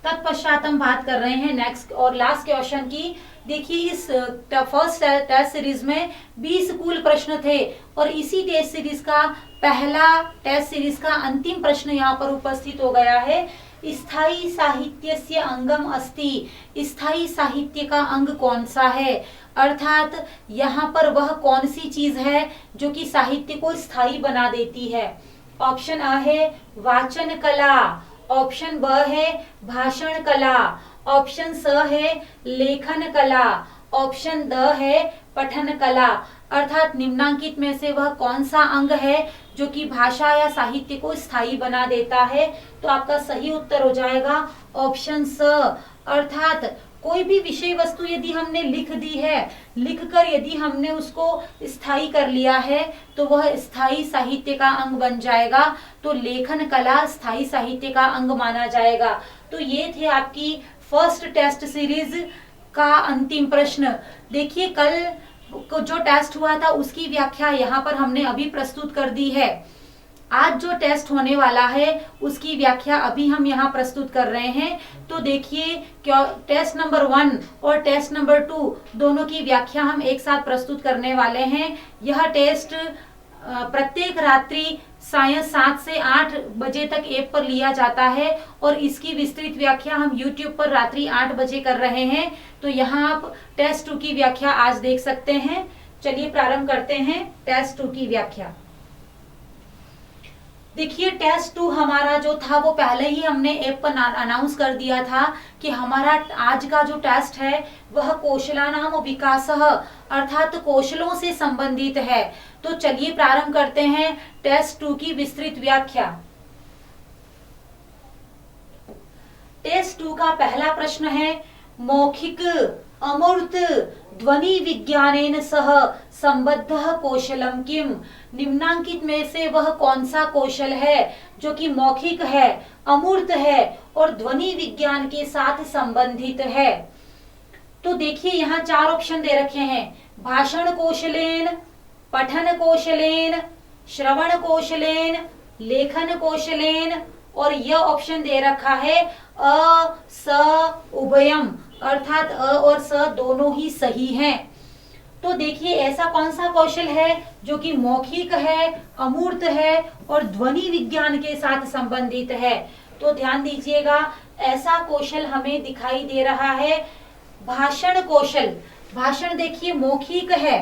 तत्पश्चात हम बात कर रहे हैं नेक्स्ट और लास्ट क्वेश्चन की। देखिए, इस फर्स्ट टेस्ट सीरीज में 20 कुल प्रश्न थे और इसी टेस्ट सीरीज का पहला टेस्ट सीरीज का अंतिम प्रश्न यहाँ पर उपस्थित हो गया है। स्थायी साहित्यस्य अंगम अस्ति। स्थायी साहित्य का अंग कौन सा है, अर्थात यहाँ पर वह कौन सी चीज है जो कि साहित्य को स्थायी बना देती है। ऑप्शन अ है वाचन कला, ऑप्शन ब है भाषण कला, ऑप्शन स है लेखन कला, ऑप्शन द है पठन कला। अर्थात निम्नांकित में से वह कौन सा अंग है जो कि भाषा या साहित्य को स्थायी बना देता है। तो आपका सही उत्तर हो जाएगा ऑप्शन स। अर्थात कोई भी विषय वस्तु यदि हमने लिख दी है, लिखकर यदि हमने उसको स्थायी कर लिया है तो वह स्थायी साहित्य का अंग बन जाएगा। तो लेखन कला स्थायी साहित्य का अंग माना जाएगा। तो ये थे आपकी फर्स्ट टेस्ट सीरीज का अंतिम प्रश्न। देखिए, कल जो टेस्ट हुआ था उसकी व्याख्या यहाँ पर हमने अभी प्रस्तुत कर दी है। आज जो टेस्ट होने वाला है उसकी व्याख्या अभी हम यहाँ प्रस्तुत कर रहे हैं। तो देखिए, टेस्ट नंबर 1 और टेस्ट नंबर 2 दोनों की व्याख्या हम एक साथ प्रस्तुत करने वाले हैं। यह टेस्ट प्रत्येक रात्रि सायं 7 से 8 बजे तक ऐप पर लिया जाता है और इसकी विस्तृत व्याख्या हम YouTube पर रात्रि 8 बजे कर रहे हैं। तो यहाँ आप टेस्ट 2 की व्याख्या आज देख सकते हैं। चलिए प्रारंभ करते हैं टेस्ट 2 की व्याख्या। देखिए, टेस्ट 2 हमारा जो था वो पहले ही हमने ऐप पर अनाउंस कर दिया था कि हमारा आज का जो टेस्ट है वह कौशलानाम विकासः अर्थात कौशलों से संबंधित है। तो चलिए प्रारंभ करते हैं टेस्ट 2 की विस्तृत व्याख्या। टेस्ट 2 का पहला प्रश्न है, मौखिक अमूर्त ध्वनि विज्ञानेन सह संबद्धः कौशलम किम। निम्नांकित में से वह कौन सा कौशल है जो कि मौखिक है, अमूर्त है और ध्वनि विज्ञान के साथ संबंधित है। तो देखिए, यहाँ 4 ऑप्शन दे रखे हैं, भाषण कौशलेन, पठन कौशलेन, श्रवण कौशलेन, लेखन कौशलेन और यह ऑप्शन दे रखा है अ स उभयम, अर्थात अ और स दोनों ही सही हैं। तो देखिए, ऐसा कौन सा कौशल है जो कि मौखिक है, अमूर्त है और ध्वनि विज्ञान के साथ संबंधित है। तो ध्यान दीजिएगा, ऐसा कौशल हमें दिखाई दे रहा है भाषण कौशल। भाषण देखिए मौखिक है,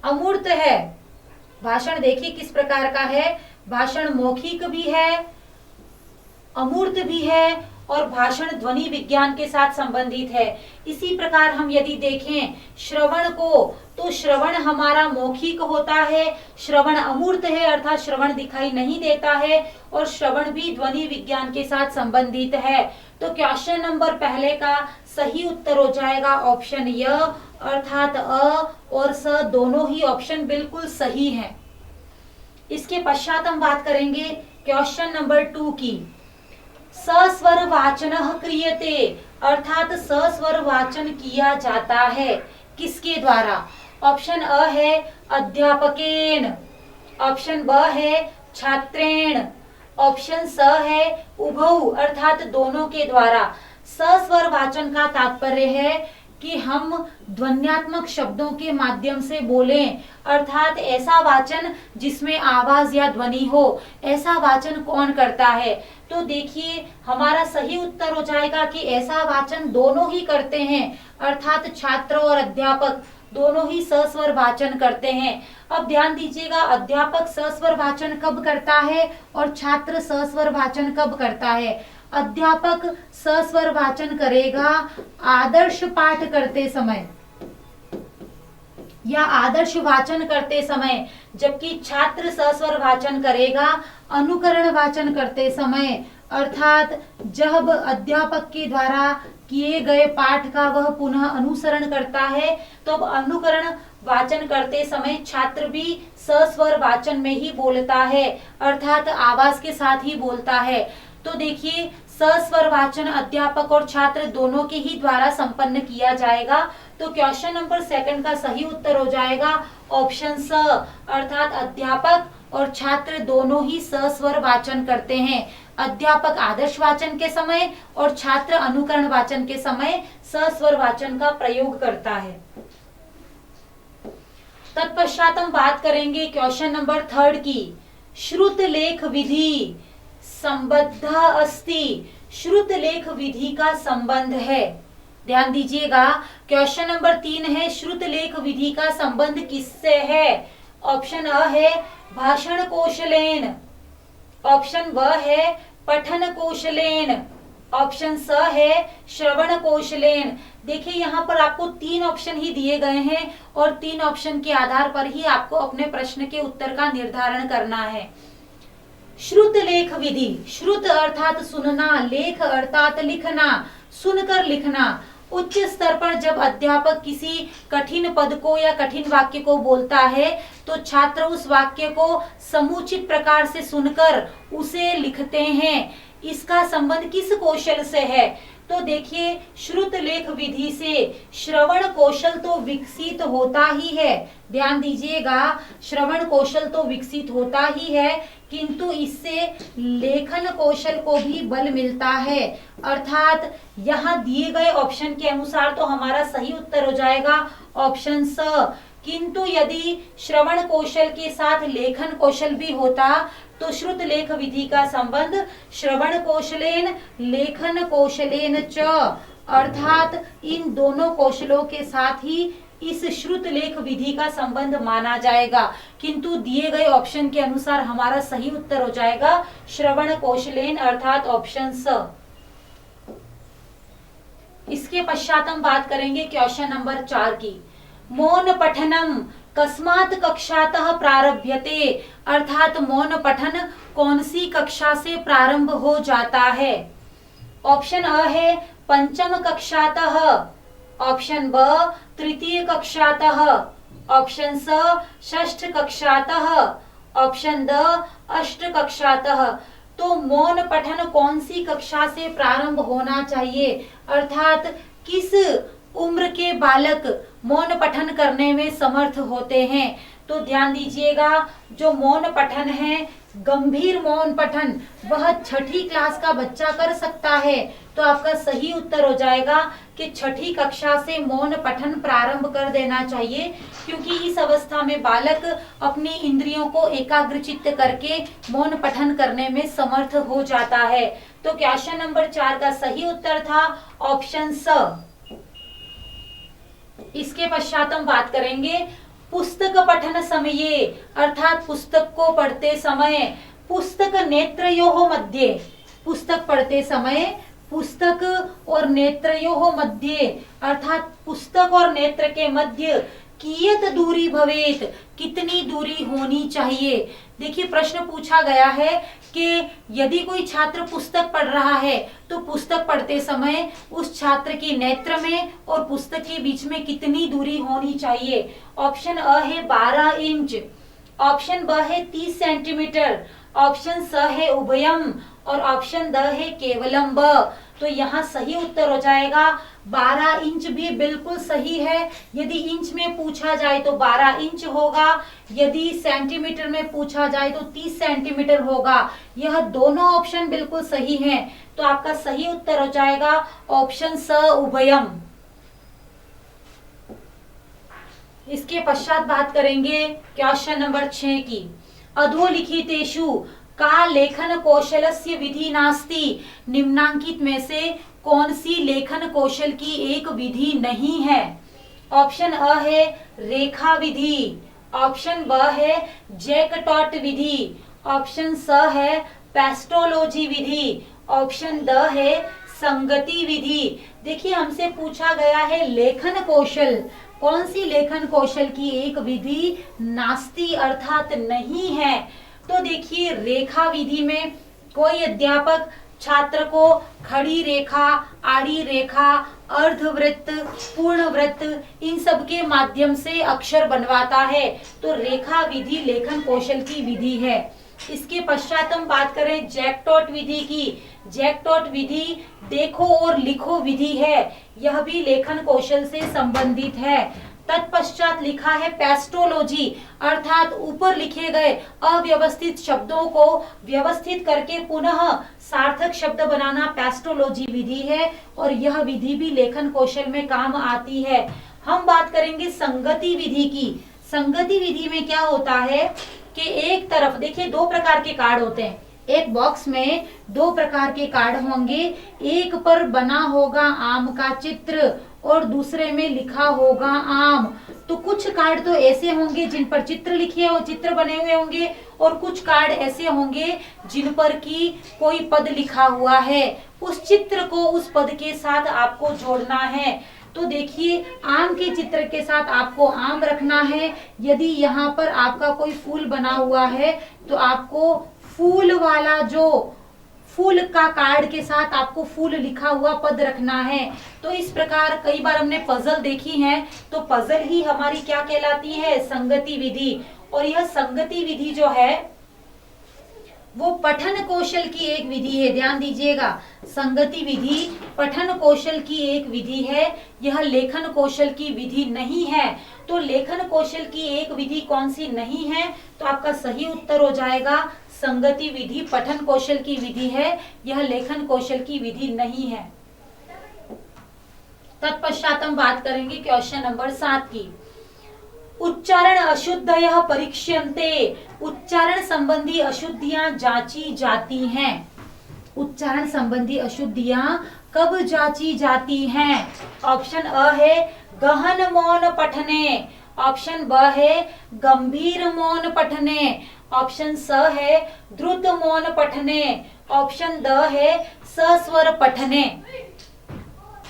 अमूर्त है। भाषण देखिए किस प्रकार का है, भाषण मौखिक भी है, अमूर्त भी है और भाषण ध्वनि विज्ञान के साथ संबंधित है। इसी प्रकार हम यदि देखें श्रवण को, तो श्रवण हमारा मौखिक होता है, श्रवण अमूर्त है अर्थात श्रवण दिखाई नहीं देता है और श्रवण भी ध्वनि विज्ञान के साथ संबंधित है। तो क्वेश्चन नंबर पहले का सही उत्तर हो जाएगा ऑप्शन य, अर्थात अ और स दोनों ही ऑप्शन बिल्कुल सही हैं। इसके पश्चात हम बात करेंगे क्वेश्चन नंबर 2 की। सस्वर वाचनः क्रियते, अर्थात सस्वर वाचन किया जाता है किसके द्वारा? ऑप्शन अ है अध्यापकेन, ऑप्शन ब है छात्रेण, ऑप्शन स है उभौ अर्थात दोनों के द्वारा। सस्वर वाचन का तात्पर्य है कि हम ध्वन्यात्मक शब्दों के माध्यम से बोलें, अर्थात ऐसा वाचन जिसमें आवाज या ध्वनि हो, ऐसा वाचन कौन करता है? तो देखिए हमारा सही उत्तर हो जाएगा कि ऐसा वाचन दोनों ही करते हैं, अर्थात छात्र और अध्यापक दोनों ही सस्वर वाचन करते हैं। अब ध्यान दीजिएगा, अध्यापक सस्वर वाचन कब करता है और छात्र सस्वर वाचन कब करता है? अध्यापक सस्वर वाचन करेगा आदर्श पाठ करते समय या आदर्श वाचन करते समय, जबकि छात्र सस्वर वाचन करेगा अनुकरण वाचन करते समय, अर्थात जब अध्यापक के द्वारा किए गए पाठ का वह पुनः अनुसरण करता है तो अब अनुकरण वाचन करते समय छात्र भी सस्वर वाचन में ही बोलता है, अर्थात आवाज के साथ ही बोलता है। तो देखिए सस्वर वाचन अध्यापक और छात्र दोनों के ही द्वारा संपन्न किया जाएगा। तो क्वेश्चन नंबर 2 का सही उत्तर हो जाएगा ऑप्शन स, अर्थात अध्यापक और छात्र दोनों ही सस्वर वाचन करते हैं। अध्यापक आदर्श वाचन के समय और छात्र अनुकरण वाचन के समय सस्वर वाचन का प्रयोग करता है। तत्पश्चात हम बात करेंगे क्वेश्चन नंबर 3 की। श्रुत लेख विधि संबद्ध अस्ति, श्रुत लेख विधि का संबंध है। ध्यान दीजिएगा, क्वेश्चन नंबर 3 है श्रुत लेख विधि का संबंध किससे है? ऑप्शन अ है भाषण कौशलेन, ऑप्शन ब है पठन कौशलेन, ऑप्शन स है श्रवण कौशलेन। देखिए यहाँ पर आपको 3 ऑप्शन ही दिए गए हैं और 3 ऑप्शन के आधार पर ही आपको अपने प्रश्न के उत्तर का निर्धारण करना है। श्रुत लेख विधि, श्रुत अर्थात सुनना, लेख अर्थात लिखना, सुनकर लिखना। उच्च स्तर पर जब अध्यापक किसी कठिन पद को या कठिन वाक्य को बोलता है तो छात्र उस वाक्य को समुचित प्रकार से सुनकर उसे लिखते हैं। इसका संबंध किस कौशल से है? तो देखिए श्रुत लेख विधि से श्रवण कौशल तो विकसित होता ही है। ध्यान दीजिएगा, श्रवण कौशल तो विकसित होता ही है, किंतु इससे लेखन कौशल को भी बल मिलता है। अर्थात यहाँ दिए गए ऑप्शन के अनुसार तो हमारा सही उत्तर हो जाएगा ऑप्शन स। किंतु यदि श्रवण कौशल के साथ लेखन कौशल भी होता तो श्रुत लेख विधि का संबंध श्रवण कौशलेन लेखन कौशलेन च, अर्थात इन दोनों कौशलों के साथ ही इस श्रुत लेख विधि का संबंध माना जाएगा। किंतु दिए गए ऑप्शन के अनुसार हमारा सही उत्तर हो जाएगा श्रवण कौशलेन अर्थात ऑप्शन स। इसके पश्चात हम बात करेंगे क्वेश्चन नंबर 4 की। मौन पठनम कस्मात् कक्षातः प्रारभ्यते, अर्थात मौन पठन कौन सी कक्षा से प्रारंभ हो जाता है? ऑप्शन अ है पंचम कक्षातः, ऑप्शन ब तृतीय कक्षातः, ऑप्शन स षष्ठ कक्षातः, ऑप्शन द अष्ट कक्षातः। तो मौन पठन कौन सी कक्षा से प्रारंभ होना चाहिए, अर्थात किस उम्र के बालक मौन पठन करने में समर्थ होते हैं? तो ध्यान दीजिएगा, जो मौन पठन है, गंभीर मौन पठन, वह 6ठी क्लास का बच्चा कर सकता है। तो आपका सही उत्तर हो जाएगा कि 6ठी कक्षा से मौन पठन प्रारंभ कर देना चाहिए, क्योंकि इस अवस्था में बालक अपनी इंद्रियों को एकाग्रचित्त करके मौन पठन करने में समर्थ हो जाता है। तो क्वेश्चन नंबर 4 का सही उत्तर था ऑप्शन स। इसके पश्चात हम बात करेंगे पुस्तक पठन समये, अर्थात पुस्तक को पढ़ते समय पुस्तक नेत्रयोः मध्ये, पुस्तक पढ़ते समय पुस्तक और नेत्रयोः मध्ये, अर्थात पुस्तक और नेत्र के मध्य कियत दूरी भवेत, कितनी दूरी होनी चाहिए। देखिए प्रश्न पूछा गया है कि यदि कोई छात्र पुस्तक पढ़ रहा है तो पुस्तक पढ़ते समय उस छात्र की नेत्र में और पुस्तक के बीच में कितनी दूरी होनी चाहिए। ऑप्शन अ है 12 इंच, ऑप्शन ब है 30 सेंटीमीटर, ऑप्शन स है उभयम और ऑप्शन द है केवलम ब। तो यहाँ सही उत्तर हो जाएगा 12 इंच भी बिल्कुल सही है। यदि इंच में पूछा जाए तो 12 इंच होगा, यदि सेंटीमीटर में पूछा जाए तो 30 सेंटीमीटर होगा। यह दोनों ऑप्शन बिल्कुल सही हैं। तो आपका सही उत्तर हो जाएगा ऑप्शन स उभयम। इसके पश्चात बात करेंगे क्वेश्चन नंबर 6 की। अधोलिखितेषु का लेखन कौशलस्य विधि नास्ति। निम्नांकित में से कौन सी लेखन कौशल की एक विधि नहीं है? ऑप्शन अ है रेखा विधि, ऑप्शन ब है जैकटॉट विधि, ऑप्शन स है पेस्टोलॉजी विधि, ऑप्शन द है संगति विधि। देखिए हमसे पूछा गया है लेखन कौशल, कौन सी लेखन कौशल की एक विधि नास्ति अर्थात नहीं है। तो देखिए रेखा विधि में कोई अध्यापक छात्र को खड़ी रेखा, आड़ी रेखा, अर्धवृत्त, पूर्ण वृत्त इन सब के माध्यम से अक्षर बनवाता है। तो रेखा विधि लेखन कौशल की विधि है। इसके पश्चात हम बात करें जैकटॉट विधि की। जैकटॉट विधि देखो और लिखो विधि है, यह भी लेखन कौशल से संबंधित है। तत्पश्चात लिखा है पेस्टोलॉजी अर्थात ऊपर लिखे गए अव्यवस्थित शब्दों को व्यवस्थित करके पुनः सार्थक शब्द बनाना पेस्टोलॉजी विधि है और यह विधि भी लेखन कौशल में काम आती है। हम बात करेंगे संगति विधि की। संगति विधि में क्या होता है कि एक तरफ देखिए दो प्रकार के कार्ड होते हैं। एक बॉक्स में दो प्रकार के कार्ड होंगे, एक पर बना होगा आम का चित्र और दूसरे में लिखा होगा आम। तो कुछ कार्ड तो ऐसे होंगे जिन पर चित्र लिखे हो, चित्र बने हुए होंगे और कुछ कार्ड ऐसे होंगे जिन पर की कोई पद लिखा हुआ है। उस चित्र को उस पद के साथ आपको जोड़ना है। तो देखिए आम के चित्र के साथ आपको आम रखना है। यदि यहाँ पर आपका कोई फूल बना हुआ है तो आपको फूल वाला जो फूल का कार्ड के साथ आपको फूल लिखा हुआ पद रखना है। तो इस प्रकार कई बार हमने पजल देखी है, तो पजल ही हमारी क्या कहलाती है? संगति विधि। और यह संगति विधि जो है वो पठन कौशल की एक विधि है। ध्यान दीजिएगा, संगति विधि पठन कौशल की एक विधि है, यह लेखन कौशल की विधि नहीं है। तो लेखन कौशल की एक विधि कौन सी नहीं है? तो आपका सही उत्तर हो जाएगा संगति विधि पठन कौशल की विधि है, यह लेखन कौशल की विधि नहीं है। तत्पश्चात हम बात करेंगे क्वेश्चन नंबर 7 की। उच्चारण अशुद्धयः परीक्ष्यन्ते। उच्चारण संबंधी अशुद्धियां जांची जाती हैं। उच्चारण संबंधी अशुद्धियां कब जांची जाती हैं? ऑप्शन अ है गहन मौन पठने, ऑप्शन ब है गंभीर मौन पठने, ऑप्शन स है द्रुत मौन पठने, ऑप्शन द है सस्वर पठने।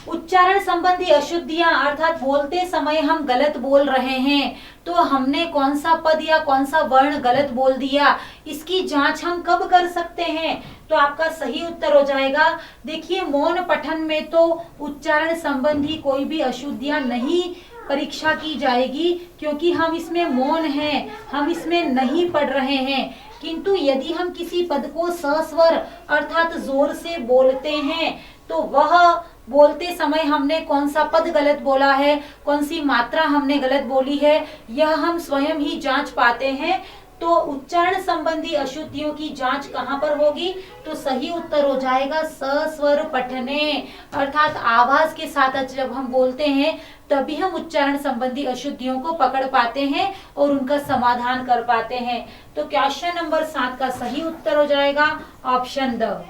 उच्चारण संबंधी अशुद्धियां अर्थात बोलते समय हम गलत बोल रहे हैं, तो हमने कौन सा पद या कौन सा वर्ण गलत बोल दिया, इसकी जांच हम कब कर सकते हैं? तो आपका सही उत्तर हो जाएगा, देखिए मौन पठन में तो उच्चारण संबंधी कोई भी अशुद्धियां नहीं परीक्षा की जाएगी, क्योंकि हम इसमें मौन हैं, हम इसमें नहीं पढ़ रहे हैं। किंतु यदि हम किसी पद को सस्वर अर्थात जोर से बोलते हैं, तो वह बोलते समय हमने कौन सा पद गलत बोला है, कौन सी मात्रा हमने गलत बोली है, यह हम स्वयं ही जांच पाते हैं। तो उच्चारण संबंधी अशुद्धियों की जांच कहाँ पर होगी? तो सही उत्तर हो जाएगा सस्वर पठने, अर्थात आवाज के साथ जब हम बोलते हैं तभी हम उच्चारण संबंधी अशुद्धियों को पकड़ पाते हैं और उनका समाधान कर पाते हैं। तो क्वेश्चन नंबर 7 का सही उत्तर हो जाएगा ऑप्शन द।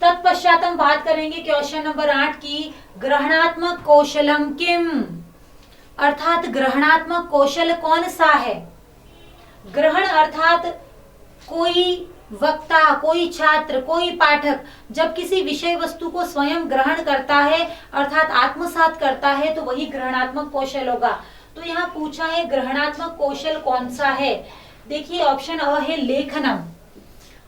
तत्पश्चात हम बात करेंगे क्वेश्चन नंबर 8 की। ग्रहणात्मक कौशलम किम, अर्थात ग्रहणात्मक कौशल कौन सा है? ग्रहण अर्थात कोई वक्ता, कोई छात्र, कोई पाठक जब किसी विषय वस्तु को स्वयं ग्रहण करता है अर्थात आत्मसात करता है, तो वही ग्रहणात्मक कौशल होगा। तो यहाँ पूछा है ग्रहणात्मक कौशल कौन सा है? देखिए ऑप्शन अ है लेखनम।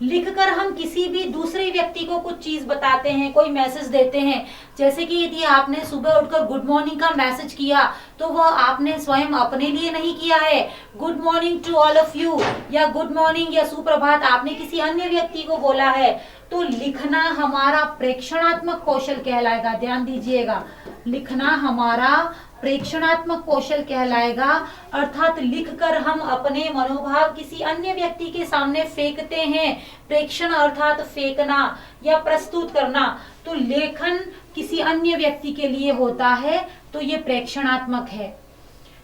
लिखकर हम किसी भी दूसरे व्यक्ति को कुछ चीज बताते हैं, कोई मैसेज देते हैं, जैसे कि यदि आपने सुबह उठकर गुड मॉर्निंग का मैसेज किया तो वह आपने स्वयं अपने लिए नहीं किया है, good morning to all of you या गुड मॉर्निंग या सुप्रभात आपने किसी अन्य व्यक्ति को बोला है, तो लिखना हमारा प्रेक्षणात्मक कौशल कहलाएगा। ध्यान दीजिएगा, लिखना हमारा प्रेक्षणात्मक कौशल कहलाएगा, अर्थात लिखकर हम अपने मनोभाव किसी अन्य व्यक्ति के सामने फेंकते हैं। प्रेक्षण अर्थात फेंकना या प्रस्तुत करना, तो लेखन किसी अन्य व्यक्ति के लिए होता है, तो ये प्रेक्षणात्मक है।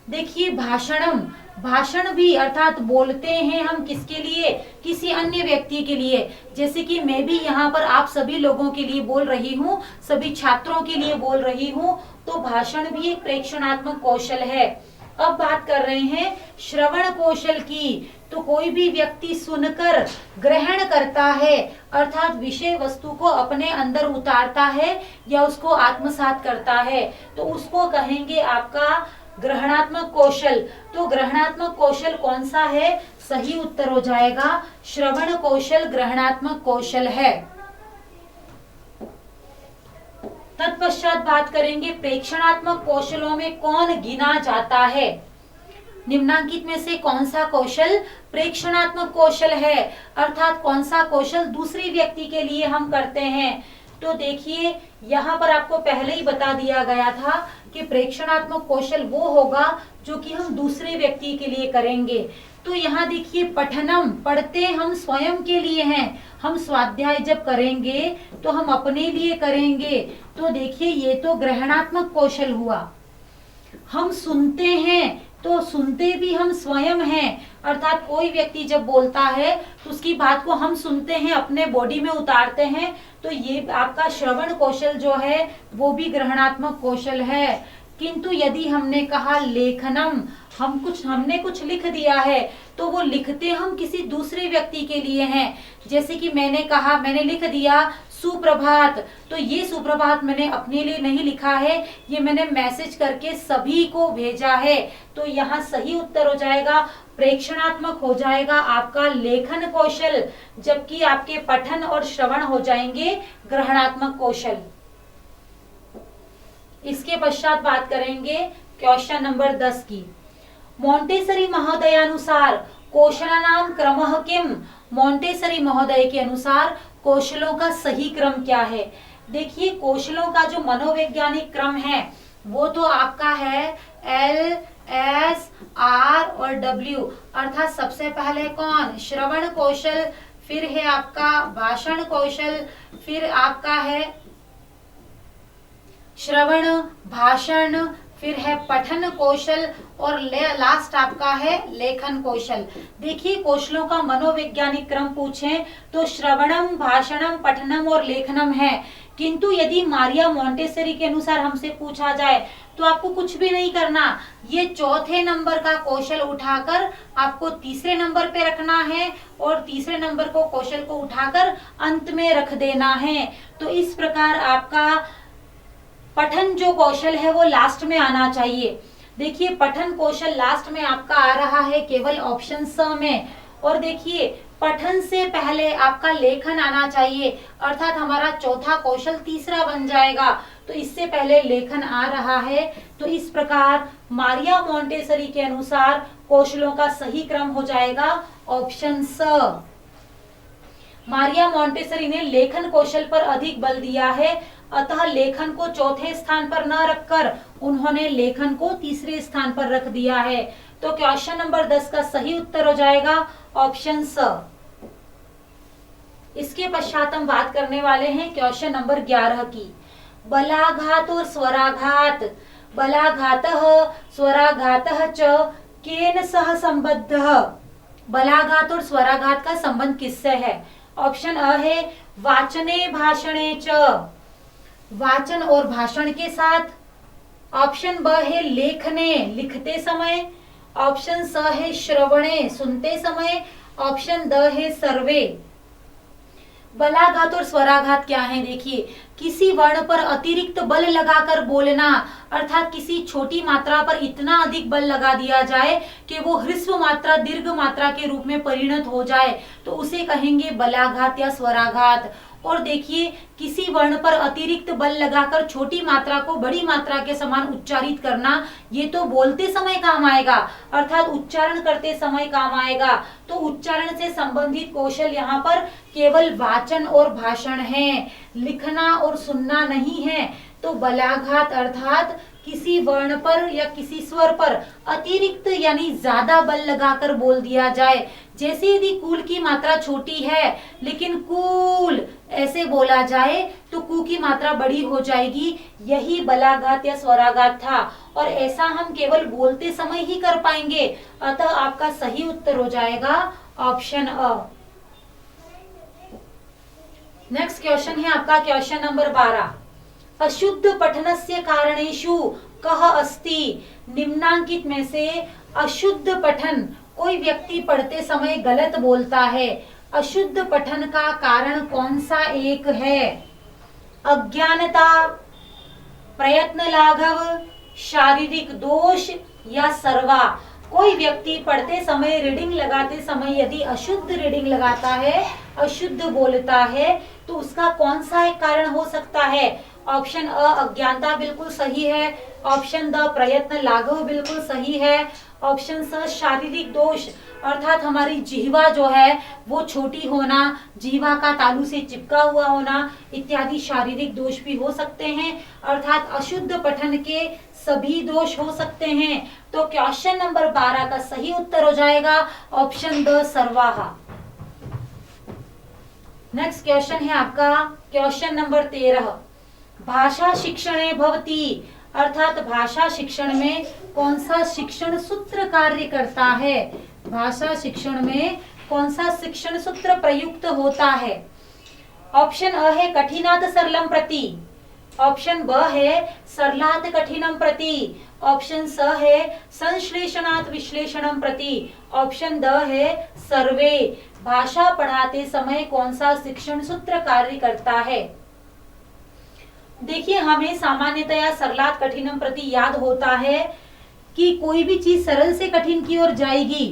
देखिए भाषणम, भाषण भी अर्थात बोलते हैं हम किसके लिए, किसी अन्य व्यक्ति के लिए। जैसे कि मैं भी यहाँ पर आप सभी लोगों के लिए बोल रही हूँ, सभी छात्रों के लिए बोल रही हूँ, तो भाषण भी एक प्रेक्षणात्मक कौशल है। अब बात कर रहे हैं श्रवण कौशल की, तो कोई भी व्यक्ति सुनकर ग्रहण करता है, अर्थात विषय वस्तु को अपने अंदर उतारता है या उसको आत्मसात करता है, तो उसको कहेंगे आपका ग्रहणात्मक कौशल। तो ग्रहणात्मक कौशल कौन सा है, सही उत्तर हो जाएगा श्रवण कौशल ग्रहणात्मक कौशल है। तत्पश्चात बात करेंगे प्रेक्षणात्मक कौशलों में कौन गिना जाता है। निम्नांकित में से कौन सा कौशल प्रेक्षणात्मक कौशल है, अर्थात कौन सा कौशल दूसरे व्यक्ति के लिए हम करते हैं। तो देखिए यहाँ पर आपको पहले ही बता दिया गया था कि प्रेक्षणात्मक कौशल वो होगा जो कि हम दूसरे व्यक्ति के लिए करेंगे। तो यहाँ देखिए पठनम, पढ़ते हम स्वयं के लिए हैं, हम स्वाध्याय जब करेंगे तो हम अपने लिए करेंगे, तो देखिए ये तो ग्रहणात्मक कौशल हुआ। हम सुनते हैं, तो सुनते भी हम स्वयं हैं, अर्थात कोई व्यक्ति जब बोलता है तो उसकी बात को हम सुनते हैं, अपने बॉडी में उतारते हैं, तो ये आपका श्रवण कौशल जो है वो भी ग्रहणात्मक कौशल है। किंतु यदि हमने कहा लेखनम, हमने कुछ लिख दिया है, तो वो लिखते हम किसी दूसरे व्यक्ति के लिए हैं। जैसे कि मैंने कहा, मैंने लिख दिया सुप्रभात, तो ये सुप्रभात मैंने अपने लिए नहीं लिखा है, ये मैंने मैसेज करके सभी को भेजा है, तो यहाँ सही उत्तर हो जाएगा प्रेक्षणात्मक हो जाएगा आपका लेखन कौशल, जबकि आपके पठन और श्रवण हो जाएंगे ग्रहणात्मक कौशल। इसके पश्चात बात करेंगे क्वेश्चन नंबर 10 की। मोंटेसरी महोदयानुसार कौशलानाम क्रमः किम, मोंटेसरी महोदय के अनुसार कौशलों का सही क्रम क्या है। देखिए कौशलों का जो मनोवैज्ञानिक क्रम है वो तो आपका है L, S, R और W, अर्थात सबसे पहले कौन, श्रवण कौशल, फिर है आपका भाषण कौशल, फिर आपका है श्रवण भाषण, फिर है पठन कौशल और लास्ट आपका है लेखन कौशल। देखिए कौशलों का मनोवैज्ञानिक क्रम पूछें तो श्रवणम, भाषणम, पठनम और लेखनम है। किंतु यदि मारिया मोंटेसरी के अनुसार हमसे पूछा जाए तो आपको कुछ भी नहीं करना, ये चौथे नंबर का कौशल उठाकर आपको तीसरे नंबर पे रखना है और तीसरे नंबर को कौशल को उठाकर अंत में रख देना है। तो इस प्रकार आपका पठन जो कौशल है वो लास्ट में आना चाहिए। देखिए पठन कौशल लास्ट में आपका आ रहा है केवल ऑप्शन स में, और देखिए पठन से पहले आपका लेखन आना चाहिए, अर्थात हमारा चौथा कौशल तीसरा बन जाएगा, तो इससे पहले लेखन आ रहा है। तो इस प्रकार मारिया मोंटेसरी के अनुसार कौशलों का सही क्रम हो जाएगा ऑप्शन स। मारिया मोंटेसरी ने लेखन कौशल पर अधिक बल दिया है, अतः लेखन को चौथे स्थान पर न रखकर उन्होंने लेखन को तीसरे स्थान पर रख दिया है। तो क्वेश्चन नंबर 10 का सही उत्तर हो जाएगा ऑप्शन स। इसके पश्चात हम बात करने वाले हैं क्वेश्चन नंबर 11 की। बलाघात और स्वराघात, बलाघातः स्वराघातः च केन सह संबद्धः। बलाघात और स्वराघात का संबंध किससे है। ऑप्शन अ है वाचने भाषणे च, वाचन और भाषण के साथ। ऑप्शन ब है लेखने, लिखते समय। ऑप्शन स है श्रवणे, सुनते समय। ऑप्शन द है सर्वे। बलाघात और स्वराघात क्या है, देखिए किसी वर्ण पर अतिरिक्त बल लगाकर बोलना, अर्थात किसी छोटी मात्रा पर इतना अधिक बल लगा दिया जाए कि वो ह्रस्व मात्रा दीर्घ मात्रा के रूप में परिणत हो जाए, तो उसे कहेंगे बलाघात या स्वराघात। और देखिए, किसी वर्ण पर अतिरिक्त बल लगाकर छोटी मात्रा को बड़ी मात्रा के समान उच्चारित करना, ये तो बोलते समय काम आएगा, अर्थात उच्चारण करते समय काम आएगा। तो उच्चारण से संबंधित कौशल यहाँ पर केवल वाचन और भाषण है, लिखना और सुनना नहीं है। तो बलाघात अर्थात किसी वर्ण पर या किसी स्वर पर अतिरिक्त यानी ज्यादा बल लगाकर बोल दिया जाए। जैसे यदि कूल की मात्रा छोटी है लेकिन कूल ऐसे बोला जाए तो कू की मात्रा बड़ी हो जाएगी, यही बलाघात या स्वराघात था। और ऐसा हम केवल बोलते समय ही कर पाएंगे, अतः आपका सही उत्तर हो जाएगा ऑप्शन अ। नेक्स्ट क्वेश्चन है आपका क्वेश्चन नंबर 12। अशुद्ध पठनस्य कारणेषु कः अस्ति? निम्नांकित में से अशुद्ध पठन, कोई व्यक्ति पढ़ते समय गलत बोलता है, अशुद्ध पठन का कारण कौन सा एक है? अज्ञानता, प्रयत्न लाघव, शारीरिक दोष या सर्वा। कोई व्यक्ति पढ़ते समय रीडिंग लगाते समय यदि अशुद्ध रीडिंग लगाता है, अशुद्ध बोलता है, तो उसका कौन सा एक कारण हो सकता है? ऑप्शन अ अज्ञानता बिल्कुल सही है, ऑप्शन द प्रयत्न लाघव बिल्कुल सही है, ऑप्शन स शारीरिक दोष अर्थात हमारी जिह्वा जो है वो छोटी होना, जिह्वा का तालू से चिपका हुआ होना इत्यादि शारीरिक दोष भी हो सकते हैं, अर्थात अशुद्ध पठन के सभी दोष हो सकते हैं। तो क्वेश्चन नंबर 12 का सही उत्तर हो जाएगा ऑप्शन द सर्वाहा। नेक्स्ट क्वेश्चन है आपका क्वेश्चन नंबर 13। भाषा शिक्षणे भवति, अर्थात भाषा शिक्षण में कौन सा शिक्षण सूत्र कार्य करता है? भाषा शिक्षण में कौन सा शिक्षण सूत्र प्रयुक्त होता है? ऑप्शन अ है कठिनात सरलम प्रति, ऑप्शन ब है सरलात कठिनम प्रति, ऑप्शन स है संश्लेषणात विश्लेषणम प्रति, ऑप्शन द है सर्वे। भाषा पढ़ाते समय कौन सा शिक्षण सूत्र कार्य करता है? देखिए, हमें सामान्यतया सरलात कठिनम प्रति याद होता है कि कोई भी चीज सरल से कठिन की ओर जाएगी,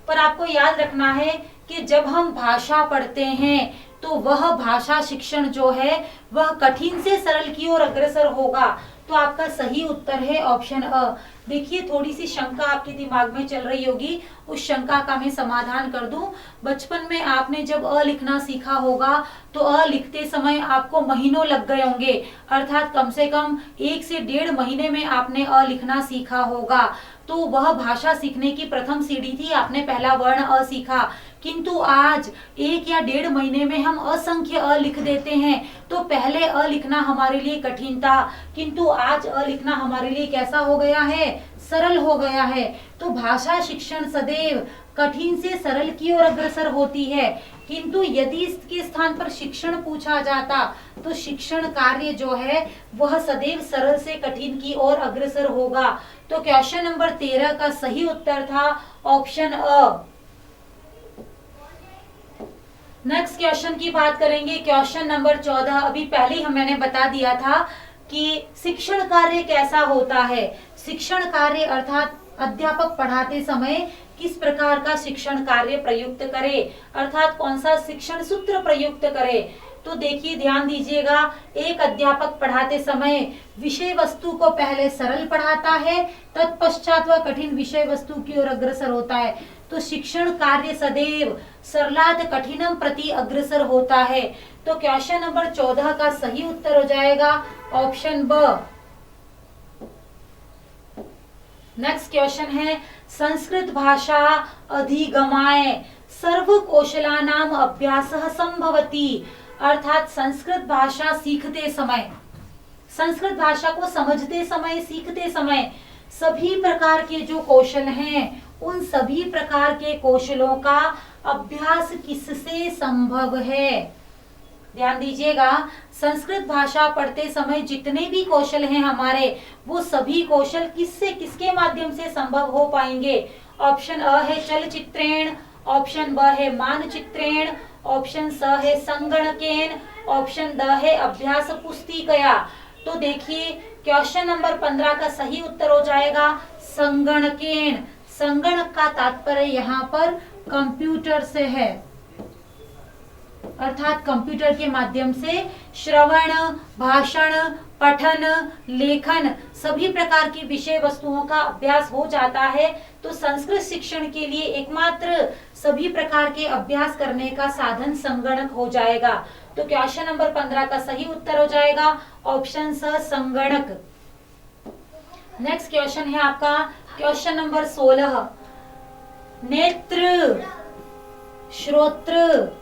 पर आपको याद रखना है कि जब हम भाषा पढ़ते हैं तो वह भाषा शिक्षण जो है वह कठिन से सरल की ओर अग्रसर होगा। तो आपका सही उत्तर है ऑप्शन अ। देखिए, थोड़ी सी शंका आपके दिमाग में चल रही होगी, उस शंका का मैं समाधान कर दूं। बचपन में आपने जब अ लिखना सीखा होगा तो अ लिखते समय आपको महीनों लग गए होंगे, अर्थात कम से कम 1 से 1.5 महीने में आपने अ लिखना सीखा होगा। तो वह भाषा सीखने की प्रथम सीढ़ी थी, आपने पहला वर्ण अ सीखा। किंतु आज 1 या 1.5 महीने में हम असंख्य अ लिख देते हैं। तो पहले अ लिखना हमारे लिए कठिन था, किंतु आज अ लिखना हमारे लिए कैसा हो गया है? सरल हो गया है। तो भाषा शिक्षण सदैव कठिन से सरल की ओर अग्रसर होती है, किंतु यदि इसके स्थान पर शिक्षण पूछा जाता तो शिक्षण कार्य जो है वह सदैव सरल से कठिन की ओर अग्रसर होगा। तो क्वेश्चन नंबर 13 का सही उत्तर था ऑप्शन अ। नेक्स्ट क्वेश्चन की बात करेंगे, क्वेश्चन नंबर 14। अभी पहले ही मैंने बता दिया था कि शिक्षण कार्य कैसा होता है। शिक्षण कार्य अर्थात अध्यापक पढ़ाते समय किस प्रकार का शिक्षण कार्य प्रयुक्त करे, अर्थात कौन सा शिक्षण सूत्र प्रयुक्त करे। तो देखिए, ध्यान दीजिएगा, एक अध्यापक पढ़ाते समय विषय वस्तु को पहले सरल पढ़ाता है, तत्पश्चात वह कठिन विषय वस्तु की ओर अग्रसर होता है। तो शिक्षण कार्य सदैव सरलात कठिनम प्रति अग्रसर होता है। तो क्वेश्चन नंबर 14 का सही उत्तर हो जाएगा ऑप्शन ब। नेक्स्ट क्वेश्चन है, संस्कृत भाषा अधिगमाय सर्व कौशलानाम अभ्यासः संभवति, अर्थात संस्कृत भाषा सीखते समय, संस्कृत भाषा को समझते समय, सीखते समय सभी प्रकार के जो कौशल हैं उन सभी प्रकार के कौशलों का अभ्यास किससे संभव है? ध्यान दीजिएगा, संस्कृत भाषा पढ़ते समय जितने भी कौशल हैं हमारे, वो सभी कौशल किससे, किसके माध्यम से संभव हो पाएंगे? ऑप्शन अ है चलचित्रेण, ऑप्शन ब है मानचित्रेण, ऑप्शन स है संगणकेन, ऑप्शन द है अभ्यास पुस्तिकया। तो देखिए क्वेश्चन नंबर 15 का सही उत्तर हो जाएगा संगणकेन। संगणक का तात्पर्य यहाँ पर कंप्यूटर से है, अर्थात कंप्यूटर के माध्यम से श्रवण, भाषण, पठन, लेखन सभी प्रकार की विषय वस्तुओं का अभ्यास हो जाता है। तो संस्कृत शिक्षण के लिए एकमात्र सभी प्रकार के अभ्यास करने का साधन संगणक हो जाएगा। तो क्वेश्चन नंबर 15 का सही उत्तर हो जाएगा ऑप्शन स संगणक। नेक्स्ट क्वेश्चन है आपका क्वेश्चन नंबर 16। नेत्र, श्रोत्र,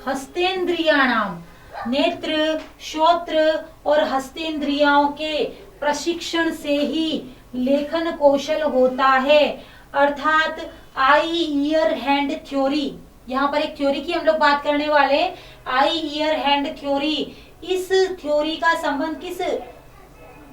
हस्तेंद्रियाणाम, नेत्र, श्रोत्र और हस्तेंद्रियों के प्रशिक्षण से ही लेखन कौशल होता है, अर्थात आई ईयर हैंड थ्योरी। यहाँ पर एक थ्योरी की हम लोग बात करने वाले, आई ईयर हैंड थ्योरी। इस थ्योरी का संबंध किस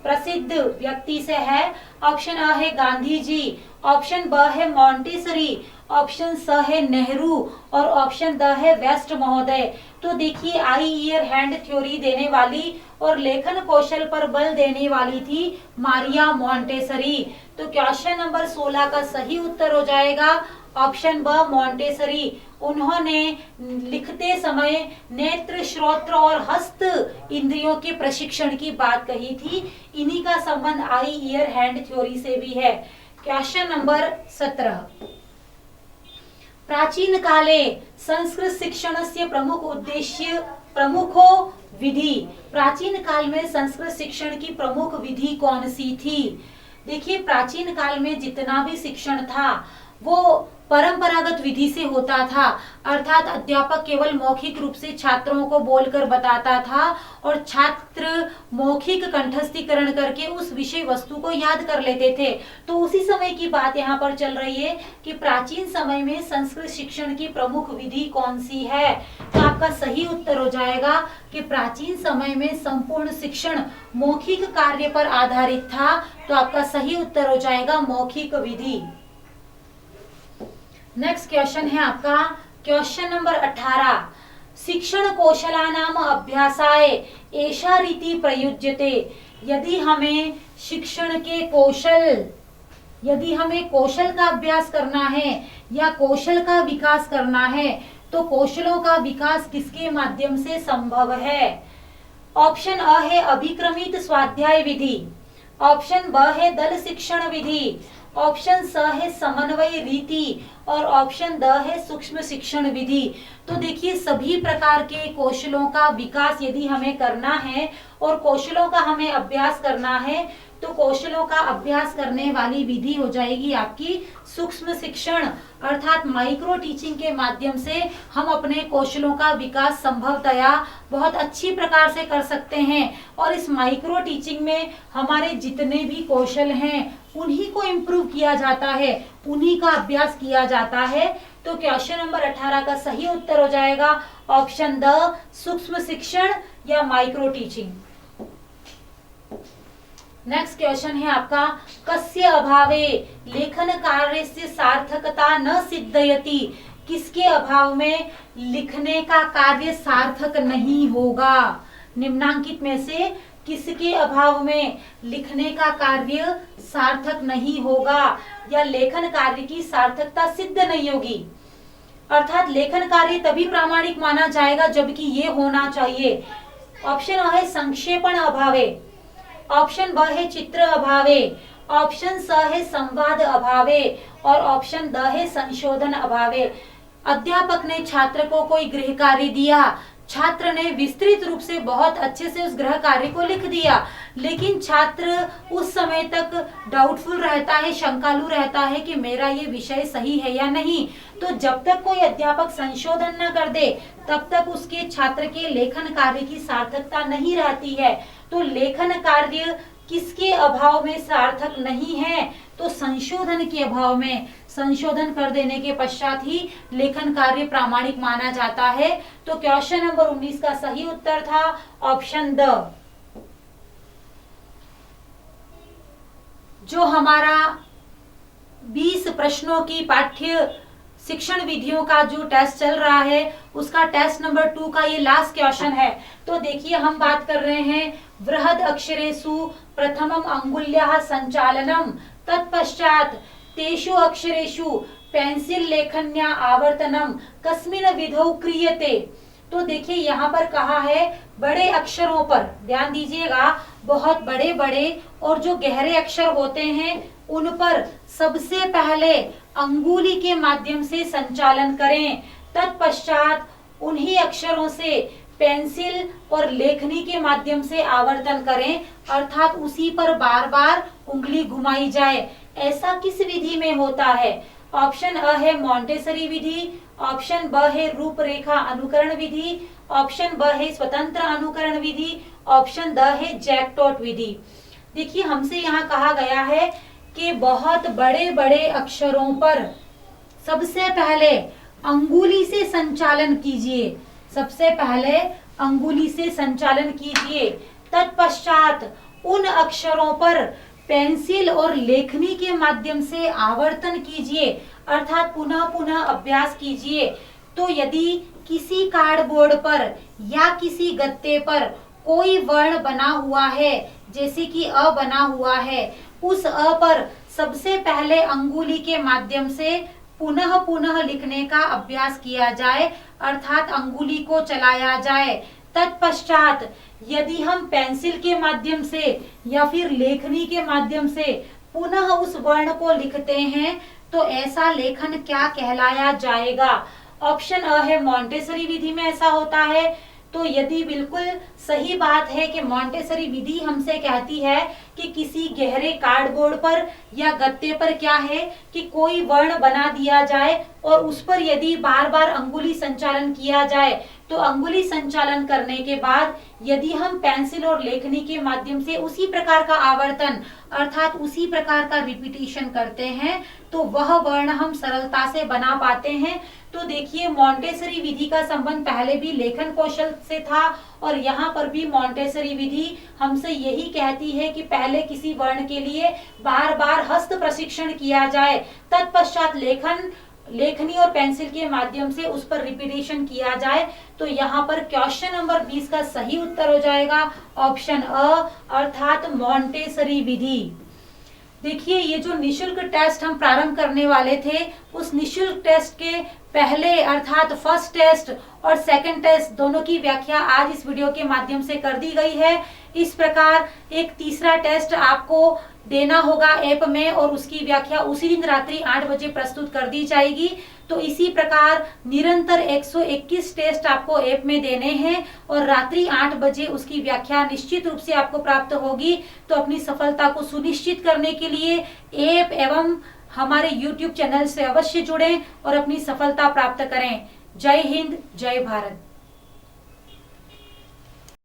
प्रसिद्ध व्यक्ति से है? ऑप्शन अ है गांधी जी, ऑप्शन ब है मॉन्टेसरी, ऑप्शन स है नेहरू और ऑप्शन द है वेस्ट महोदय। तो देखिए आई ईयर हैंड थ्योरी देने वाली और लेखन कौशल पर बल देने वाली थी मारिया मॉन्टेसरी। तो क्वेश्चन नंबर 16 का सही उत्तर हो जाएगा ऑप्शन ब मॉन्टेसरी। उन्होंने लिखते समय नेत्र, श्रोत्र और हस्त इंद्रियों के प्रशिक्षण की बात कही थी। इन्हीं का संबंध आई ईयर हैंड थ्योरी से भी है। Question number 17। प्राचीन काले संस्कृत शिक्षणस्य प्रमुख उद्देश्य प्रमुखो विधि। प्राचीन काल में संस्कृत शिक्षण की प्रमुख विधि कौन सी थी? देखिए प्राचीन काल में जितना भी शिक्षण था वो परंपरागत विधि से होता था, अर्थात अध्यापक केवल मौखिक रूप से छात्रों को बोलकर बताता था और छात्र मौखिक कंठस्थीकरण करके उस विषय वस्तु को याद कर लेते थे। तो उसी समय की बात यहाँ पर चल रही है कि प्राचीन समय में संस्कृत शिक्षण की प्रमुख विधि कौन सी है। तो आपका सही उत्तर हो जाएगा कि प्राचीन समय में संपूर्ण शिक्षण मौखिक कार्य पर आधारित था। तो आपका सही उत्तर हो जाएगा मौखिक विधि। नेक्स्ट क्वेश्चन है आपका क्वेश्चन नंबर 18। शिक्षण कौशलानाम अभ्यासाय एषा रीति प्रयुज्यते। यदि हमें शिक्षण के कौशल, यदि हमें कौशल का अभ्यास करना है या कौशल का विकास करना है तो कौशलों का विकास किसके माध्यम से संभव है? ऑप्शन अ है अभिक्रमित स्वाध्याय विधि, ऑप्शन ब है दल शिक्षण विधि, ऑप्शन स है समन्वय रीति और ऑप्शन द है सूक्ष्म शिक्षण विधि। तो देखिए सभी प्रकार के कौशलों का विकास यदि हमें करना है और कौशलों का हमें अभ्यास करना है तो कौशलों का अभ्यास करने वाली विधि हो जाएगी आपकी सूक्ष्म शिक्षण, अर्थात माइक्रो टीचिंग के माध्यम से हम अपने कौशलों का विकास संभवतया बहुत अच्छी प्रकार से कर सकते हैं। और इस माइक्रो टीचिंग में हमारे जितने भी कौशल हैं उन्हीं को इम्प्रूव किया जाता है, उन्हीं का अभ्यास किया जाता है। तो क्वेश्चन नंबर 18 का सही उत्तर हो जाएगा ऑप्शन द सूक्ष्म शिक्षण या माइक्रो टीचिंग। नेक्स्ट क्वेश्चन है आपका कस्य अभावे लेखन कार्य से सार्थकता न सिद्धयति। किसके अभाव में लिखने का कार्य सार्थक नहीं होगा? निम्नांकित में से किसके अभाव में लिखने का कार्य सार्थक नहीं होगा या लेखन कार्य की सार्थकता सिद्ध नहीं होगी? अर्थात लेखन कार्य तभी प्रामाणिक माना जाएगा जबकि ये होना चाहिए। ऑप्शन अ है संक्षेपण अभावे, ऑप्शन ब है चित्र अभावे, ऑप्शन स है संवाद अभावे और ऑप्शन द है संशोधन अभावे। अध्यापक ने छात्र को कोई गृह कार्य दिया, छात्र ने विस्तृत रूप से बहुत अच्छे से उस गृह कार्य को लिख दिया, लेकिन छात्र उस समय तक डाउटफुल रहता है, शंकालु रहता है कि मेरा ये विषय सही है या नहीं। तो जब तक कोई अध्यापक संशोधन न कर दे तब तक उसके छात्र के लेखन कार्य की सार्थकता नहीं रहती है। तो लेखन कार्य किसके अभाव में सार्थक नहीं है? तो संशोधन के अभाव में। संशोधन कर देने के पश्चात ही लेखन कार्य प्रामाणिक माना जाता है। तो क्वेश्चन नंबर 19 का सही उत्तर था ऑप्शन द। जो हमारा 20 प्रश्नों की पाठ्य शिक्षण विधियों का जो टेस्ट चल रहा है उसका टेस्ट नंबर 2 का ये लास्ट क्वेश्चन है। तो देखिए हम बात कर रहे हैं बृहद अक्षरेषु प्रथमम अंगुल्याः संचालनम तत्पश्चात तेषु अक्षरेषु पेंसिल लेखन्या आवर्तनम कस्मिन विधौ क्रियते। तो देखिए यहाँ पर कहा है बड़े अक्षरों पर, ध्यान दीजिएगा, बहुत बड़े बड़े और जो गहरे अक्षर होते हैं उन पर सबसे पहले अंगुली के माध्यम से संचालन करें, तत्पश्चात उन्हीं अक्षरों से पेंसिल और लेखनी के माध्यम से आवर्तन करें, अर्थात उसी पर बार बार उंगली घुमाई जाए। ऐसा किस विधि में होता है? ऑप्शन अ है मॉन्टेसरी विधि, ऑप्शन ब है रूपरेखा अनुकरण विधि, ऑप्शन ब है स्वतंत्र अनुकरण विधि, ऑप्शन द है जैक्टोट विधि। देखिए हमसे यहाँ कहा गया है कि बहुत बड़े बड़े अक्षरों पर सबसे पहले अंगुली से संचालन कीजिए, सबसे पहले अंगुली से संचालन कीजिए, तत्पश्चात उन अक्षरों पर पेंसिल और लेखनी के माध्यम से आवर्तन कीजिए, अर्थात पुनः पुनः अभ्यास कीजिए। तो यदि किसी कार्डबोर्ड पर या किसी गत्ते पर कोई वर्ण बना हुआ है, जैसे कि अ बना हुआ है, उस अ पर सबसे पहले अंगुली के माध्यम से पुनः पुनः लिखने का अभ्यास किया जाए, अर्थात अंगुली को चलाया जाए। तत्पश्चात यदि हम पेंसिल के माध्यम से या फिर लेखनी के माध्यम से पुनः उस वर्ण को लिखते हैं तो ऐसा लेखन क्या कहलाया जाएगा? ऑप्शन अ है मॉन्टेसरी विधि में ऐसा होता है। तो यदि बिल्कुल सही बात है कि मॉन्टेसरी विधि हमसे कहती है कि किसी गहरे कार्डबोर्ड पर या गत्ते पर क्या है कि कोई वर्ण बना दिया जाए और उस पर यदि बार बार अंगुली संचालन किया जाए, तो अंगुली संचालन करने के बाद यदि हम पेंसिल और लेखनी के माध्यम से उसी प्रकार का आवर्तन अर्थात उसी प्रकार का रिपीटिशन करते हैं तो वह वर्ण हम सरलता से बना पाते हैं। तो देखिए मॉन्टेसरी विधि का संबंध पहले भी लेखन कौशल से था और यहाँ पर भी मॉन्टेसरी विधि हमसे यही कहती है कि पहले किसी वर्ण के लिए बार बार हस्त प्रशिक्षण किया जाए, तत्पश्चात लेखनी और पेंसिल के माध्यम से उस पर रिपीटेशन किया जाए। तो यहाँ पर क्वेश्चन नंबर 20 का सही उत्तर हो जाएगा ऑप्शन अ, अर्थात मॉन्टेसरी विधि। देखिए ये जो निशुल्क टेस्ट हम प्रारंभ करने वाले थे, उस निशुल्क टेस्ट के पहले अर्थात फर्स्ट टेस्ट और सेकंड टेस्ट दोनों की व्याख्या आज इस वीडियो के माध्यम से कर दी गई है। इस प्रकार एक तीसरा टेस्ट आपको देना होगा ऐप में और उसकी व्याख्या उसी दिन रात्रि 8 बजे प्रस्तुत कर दी जाएगी। तो इसी प्रकार निरंतर 121 टेस्ट आपको ऐप में देने हैं और रात्रि 8 बजे उसकी व्याख्या निश्चित रूप से आपको प्राप्त होगी। तो अपनी सफलता को सुनिश्चित करने के लिए ऐप एवं हमारे YouTube चैनल से अवश्य जुड़ें और अपनी सफलता प्राप्त करें। जय हिंद, जय भारत।